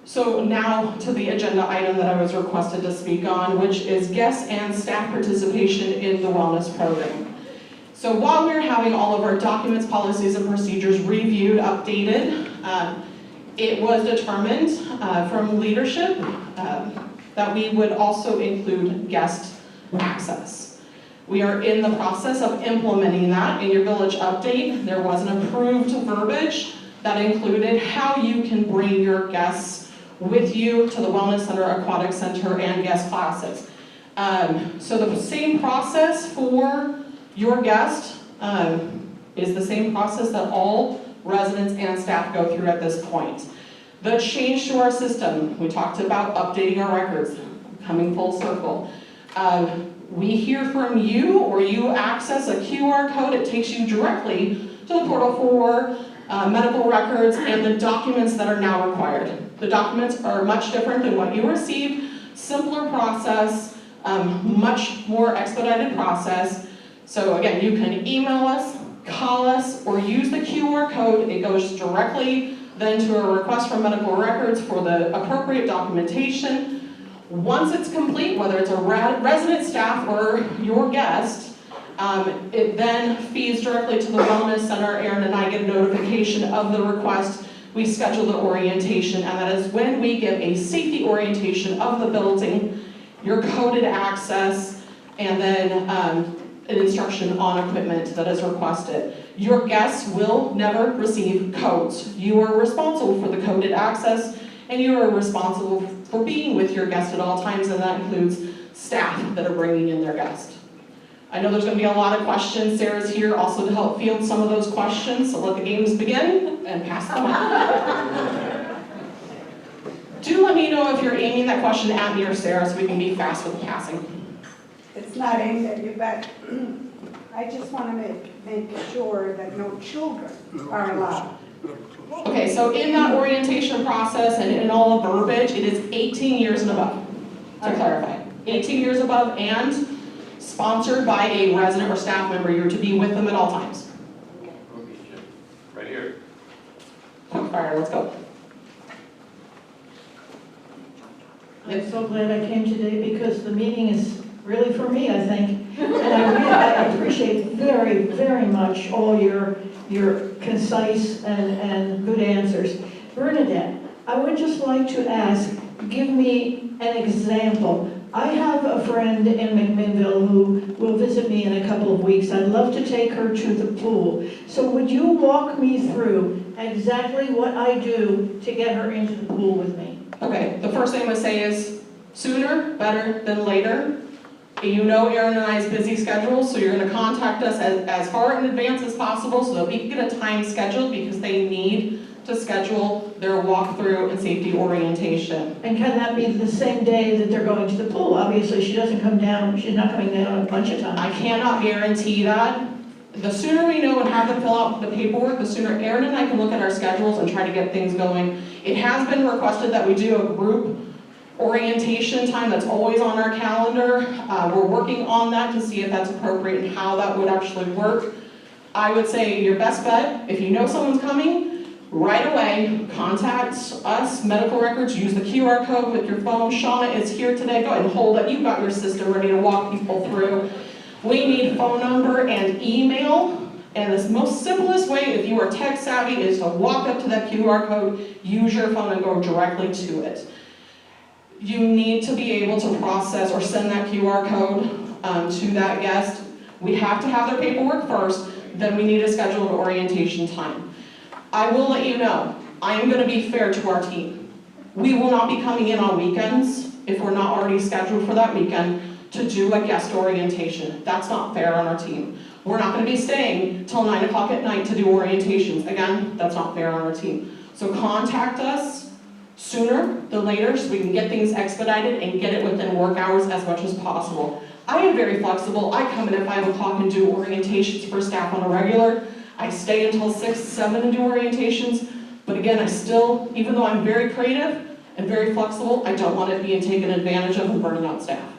Speaker 21: So now to the agenda item that I was requested to speak on, which is guest and staff participation in the wellness program. So while we're having all of our documents, policies, and procedures reviewed, updated, it was determined from leadership that we would also include guest access. We are in the process of implementing that. In your village update, there was an approved verbiage that included how you can bring your guests with you to the Wellness Center, Aquatic Center, and guest classes. So the same process for your guest is the same process that all residents and staff go through at this point. The change to our system, we talked about updating our records, coming full circle. We hear from you, or you access a QR code, it takes you directly to the portal for medical records and the documents that are now required. The documents are much different than what you received, simpler process, much more expedited process. So again, you can email us, call us, or use the QR code. It goes directly then to a request for medical records for the appropriate documentation. Once it's complete, whether it's a resident, staff, or your guest, it then feeds directly to the Wellness Center. Aaron and I get a notification of the request. We schedule the orientation, and that is when we give a safety orientation of the building, your coded access, and then an instruction on equipment that is requested. Your guests will never receive codes. You are responsible for the coded access, and you are responsible for being with your guest at all times, and that includes staff that are bringing in their guest. I know there's gonna be a lot of questions. Sarah's here also to help field some of those questions, so let the games begin and pass them out. Do let me know if you're aiming that question at me or Sarah, so we can be fast with the passing.
Speaker 13: It's not aimed at you, but I just want to make sure that no children are allowed.
Speaker 21: Okay, so in that orientation process and in all the verbiage, it is 18 years and above, to clarify. 18 years above and sponsored by a resident or staff member. You're to be with them at all times.
Speaker 15: Right here.
Speaker 21: Quick fire, let's go.
Speaker 12: I'm so glad I came today because the meeting is really for me, I think. And I appreciate very, very much all your concise and good answers. Bernadette, I would just like to ask, give me an example. I have a friend in McMinnville who will visit me in a couple of weeks. I'd love to take her to the pool. So would you walk me through exactly what I do to get her into the pool with me?
Speaker 21: Okay, the first thing I would say is sooner better than later. You know Erin and I's busy schedule, so you're gonna contact us as far in advance as possible so that we can get a time scheduled because they need to schedule their walkthrough and safety orientation.
Speaker 12: And can that be the same day that they're going to the pool? Obviously, she doesn't come down, she's not coming down a bunch of times.
Speaker 21: I cannot guarantee that. The sooner we know and have them fill out the paperwork, the sooner Erin and I can look at our schedules and try to get things going. It has been requested that we do a group orientation time that's always on our calendar. We're working on that to see if that's appropriate and how that would actually work. I would say your best bet, if you know someone's coming, right away, contact us, medical records, use the QR code with your phone. Shauna is here today, go ahead and hold it. You've got your system ready to walk people through. We need phone number and email, and the most simplest way, if you are tech savvy, is to walk up to that QR code, use your phone and go directly to it. You need to be able to process or send that QR code to that guest. We have to have their paperwork first, then we need to schedule an orientation time. I will let you know, I am going to be fair to our team. We will not be coming in on weekends if we're not already scheduled for that weekend to do a guest orientation. That's not fair on our team. We're not going to be staying till 9 o'clock at night to do orientations. Again, that's not fair on our team. So contact us sooner than later so we can get things expedited and get it within work hours as much as possible. I am very flexible. I come in at 5 o'clock and do orientations for staff on a regular. I stay until 6, 7 and do orientations. But again, I still, even though I'm very creative and very flexible, I don't want it being taken advantage of and burning out staff.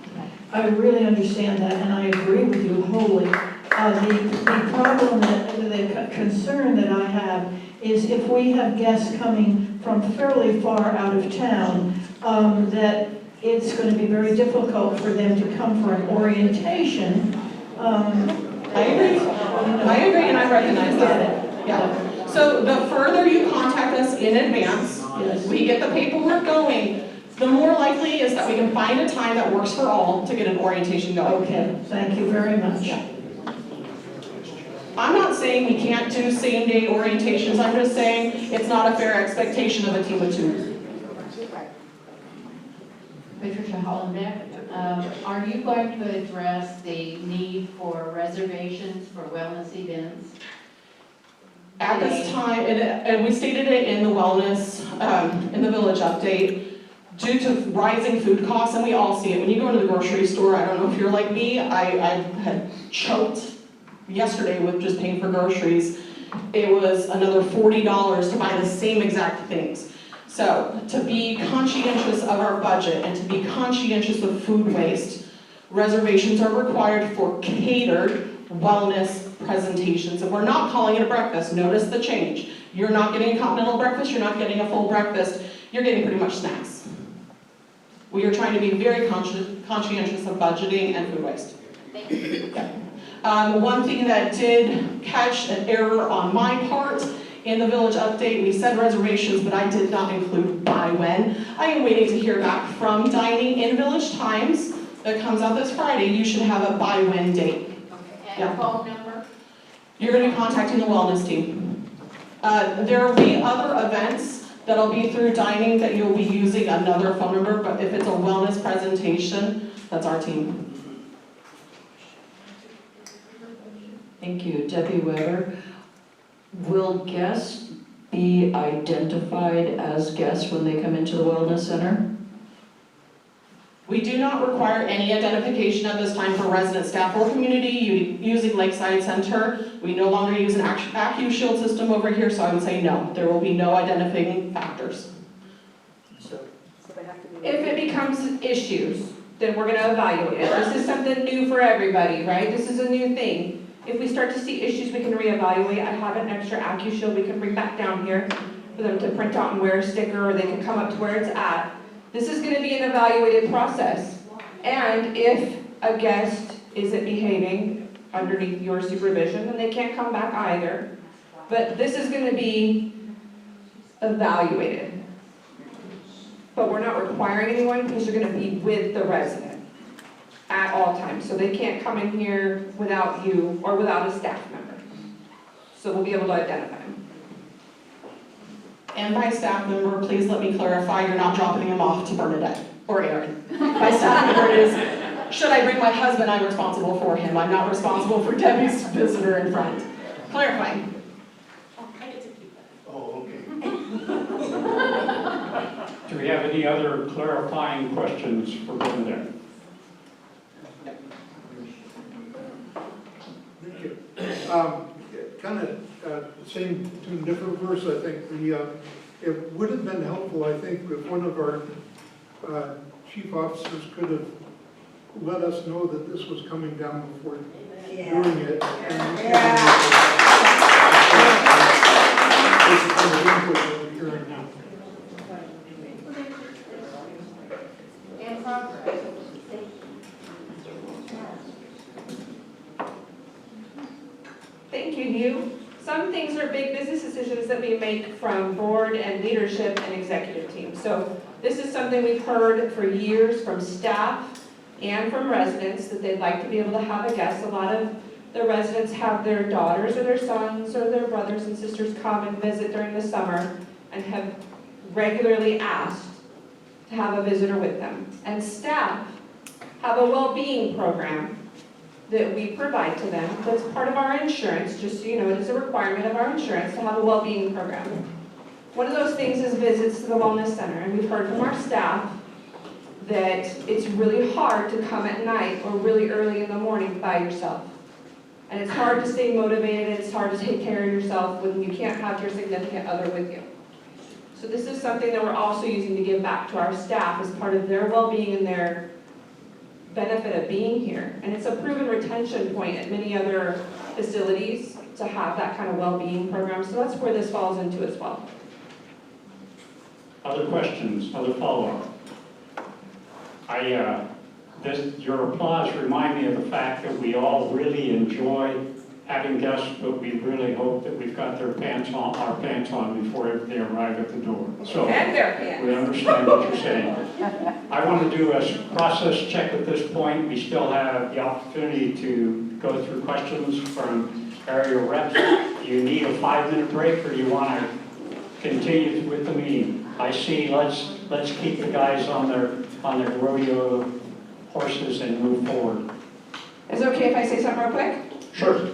Speaker 12: I really understand that, and I agree with you wholly. The problem, the concern that I have is if we have guests coming from fairly far out of town, that it's going to be very difficult for them to come for an orientation.
Speaker 21: I agree, and I recognize that. Yeah. So the further you contact us in advance, we get the paperwork going, the more likely is that we can find a time that works for all to get an orientation going.
Speaker 12: Okay, thank you very much.
Speaker 21: Yeah. I'm not saying we can't do same-day orientations, I'm just saying it's not a fair expectation of a team of 2.
Speaker 10: Patricia Hollenbeck, are you going to address the need for reservations for wellness events?
Speaker 21: At this time, and we stated it in the wellness, in the village update, due to rising food costs, and we all see it. When you go into the grocery store, I don't know if you're like me, I had choked yesterday with just paying for groceries. It was another $40 to buy the same exact things. So to be conscientious of our budget and to be conscientious of food waste, reservations are required for catered wellness presentations. And we're not calling it a breakfast. Notice the change. You're not getting a continental breakfast, you're not getting a full breakfast, you're getting pretty much snacks. We are trying to be very conscientious of budgeting and food waste.
Speaker 10: Thank you.
Speaker 21: Yeah. One thing that did catch an error on my part in the village update, we said reservations, but I did not include by when. I am waiting to hear back from Dining in Village Times that comes out this Friday. You should have a by when date.
Speaker 10: Okay, and phone number?
Speaker 21: You're going to be contacting the wellness team. There will be other events that'll be through Dining that you'll be using another phone number, but if it's a wellness presentation, that's our team.
Speaker 18: Thank you. Debbie Weber. Will guests be identified as guests when they come into the Wellness Center?
Speaker 21: We do not require any identification at this time for resident staff or community using Lakeside Center. We no longer use an AccuShield system over here, so I would say no. There will be no identifying factors.
Speaker 20: If it becomes issues, then we're gonna evaluate it. This is something new for everybody, right? This is a new thing. If we start to see issues, we can reevaluate. I have an extra AccuShield we can bring back down here for them to print out and wear a sticker, or they can come up to where it's at. This is gonna be an evaluated process. And if a guest isn't behaving underneath your supervision, then they can't come back either. But this is gonna be evaluated. But we're not requiring anyone because you're gonna be with the resident at all times. So they can't come in here without you or without a staff member. So we'll be able to identify them.
Speaker 21: And by staff member, please let me clarify, you're not dropping him off to Bernadette or Aaron. By staff member it is, should I bring my husband, I'm responsible for him. I'm not responsible for Debbie's visitor in front. Clarifying.
Speaker 7: Oh, okay.
Speaker 1: Do we have any other clarifying questions for Bernadette?
Speaker 7: Thank you. Kind of same tune, different verse, I think. It would have been helpful, I think, if one of our chief officers could have let us know that this was coming down before doing it. And we
Speaker 8: In progress.
Speaker 20: Thank you, Hugh. Some things are big business decisions that we make from board and leadership and executive team. So this is something we've heard for years from staff and from residents, that they'd like to be able to have a guest. A lot of the residents have their daughters or their sons or their brothers and sisters come and visit during the summer and have regularly asked to have a visitor with them. And staff have a well-being program that we provide to them. That's part of our insurance, just so you know, it is a requirement of our insurance to have a well-being program. One of those things is visits to the Wellness Center, and we've heard from our staff that it's really hard to come at night or really early in the morning by yourself. And it's hard to stay motivated, it's hard to take care of yourself when you can't have your significant other with you. So this is something that we're also using to give back to our staff as part of their well-being and their benefit of being here. And it's a proven retention point at many other facilities to have that kind of well-being program. So that's where this falls into as well.
Speaker 1: Other questions, other follow-up? Your applause remind me of the fact that we all really enjoy having guests, but we really hope that we've got our pants on before they arrive at the door. So
Speaker 20: And their pants.
Speaker 1: we understand what you're saying. I want to do a process check at this point. We still have the opportunity to go through questions from area reps. Do you need a 5-minute break, or do you want to continue with the meeting? I see, let's keep the guys on their rodeo horses and move forward.
Speaker 20: Is it okay if I say something real quick?
Speaker 1: Sure.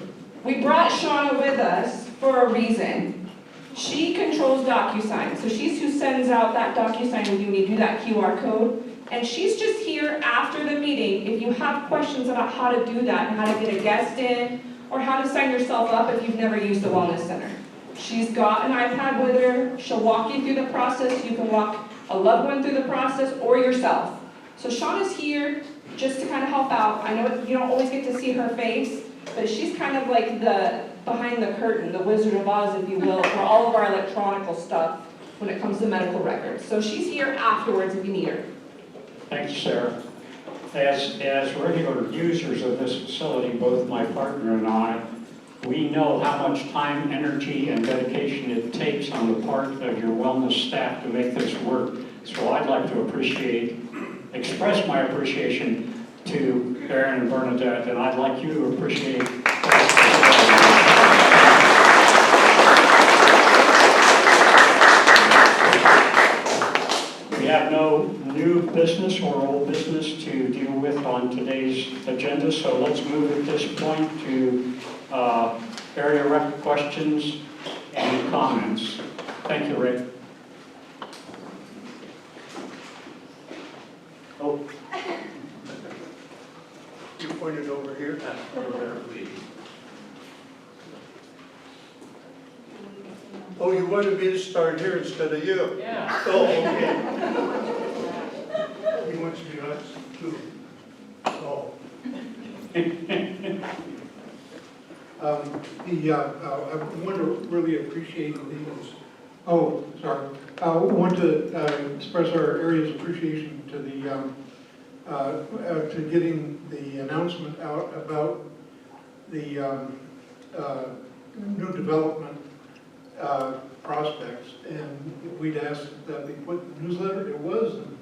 Speaker 20: We brought Shauna with us for a reason. She controls DocuSign, so she's who sends out that DocuSign when you do that QR code. And she's just here after the meeting if you have questions about how to do that and how to get a guest in, or how to sign yourself up if you've never used the Wellness Center. She's got an iPad with her. She'll walk you through the process. You can walk a loved one through the process or yourself. So Shauna's here just to kind of help out. I know you don't always get to see her face, but she's kind of like the behind the curtain, the Wizard of Oz, if you will, for all of our electronic stuff when it comes to medical records. So she's here afterwards if you need her.
Speaker 1: Thank you, Sarah. As regular users of this facility, both my partner and I, we know how much time, energy, and dedication it takes on the part of your wellness staff to make this work. So I'd like to express my appreciation to Aaron and Bernadette, and I'd like you to appreciate We have no new business or old business to deal with on today's agenda, so let's move at this point to area rep questions and comments. Thank you, Ray. Oh.
Speaker 7: You pointed over here? Oh, you wanted me to start here instead of you?
Speaker 2: Yeah.
Speaker 7: Oh, okay. He wants me to, oh. I want to really appreciate these. Oh, sorry. I want to express our area's appreciation to the, to getting the announcement out about the new development prospects. And we'd asked that we put in the newsletter. It was, and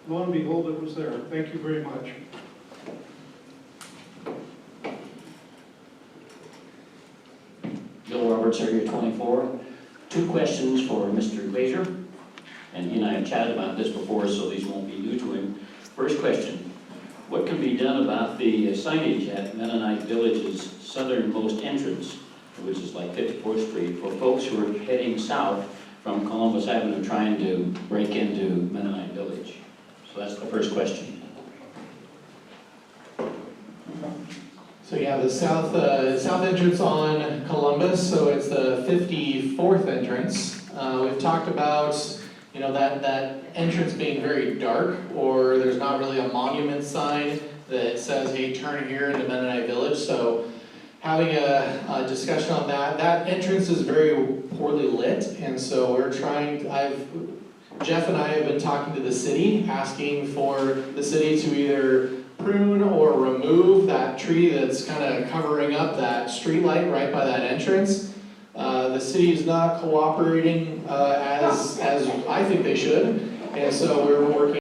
Speaker 7: lo and behold, it was there. Thank you very much.
Speaker 19: Bill Roberts, Area 24. 2 questions for Mr. Glazer, and he and I have chatted about this before, so these won't be new to him. First question, what can be done about the signage at Mennonite Village's southernmost entrance, which is like 54th Street, for folks who are heading south from Columbus Avenue trying to break into Mennonite Village? So that's the first question.
Speaker 11: So yeah, the south entrance on Columbus, so it's the 54th entrance. We've talked about, you know, that entrance being very dark, or there's not really a monument sign that says, hey, turn here into Mennonite Village. So having a discussion on that. That entrance is very poorly lit, and so we're trying, Jeff and I have been talking to the city, asking for the city to either prune or remove that tree that's kind of covering up that street light right by that entrance. The city is not cooperating as I think they should, and so we're working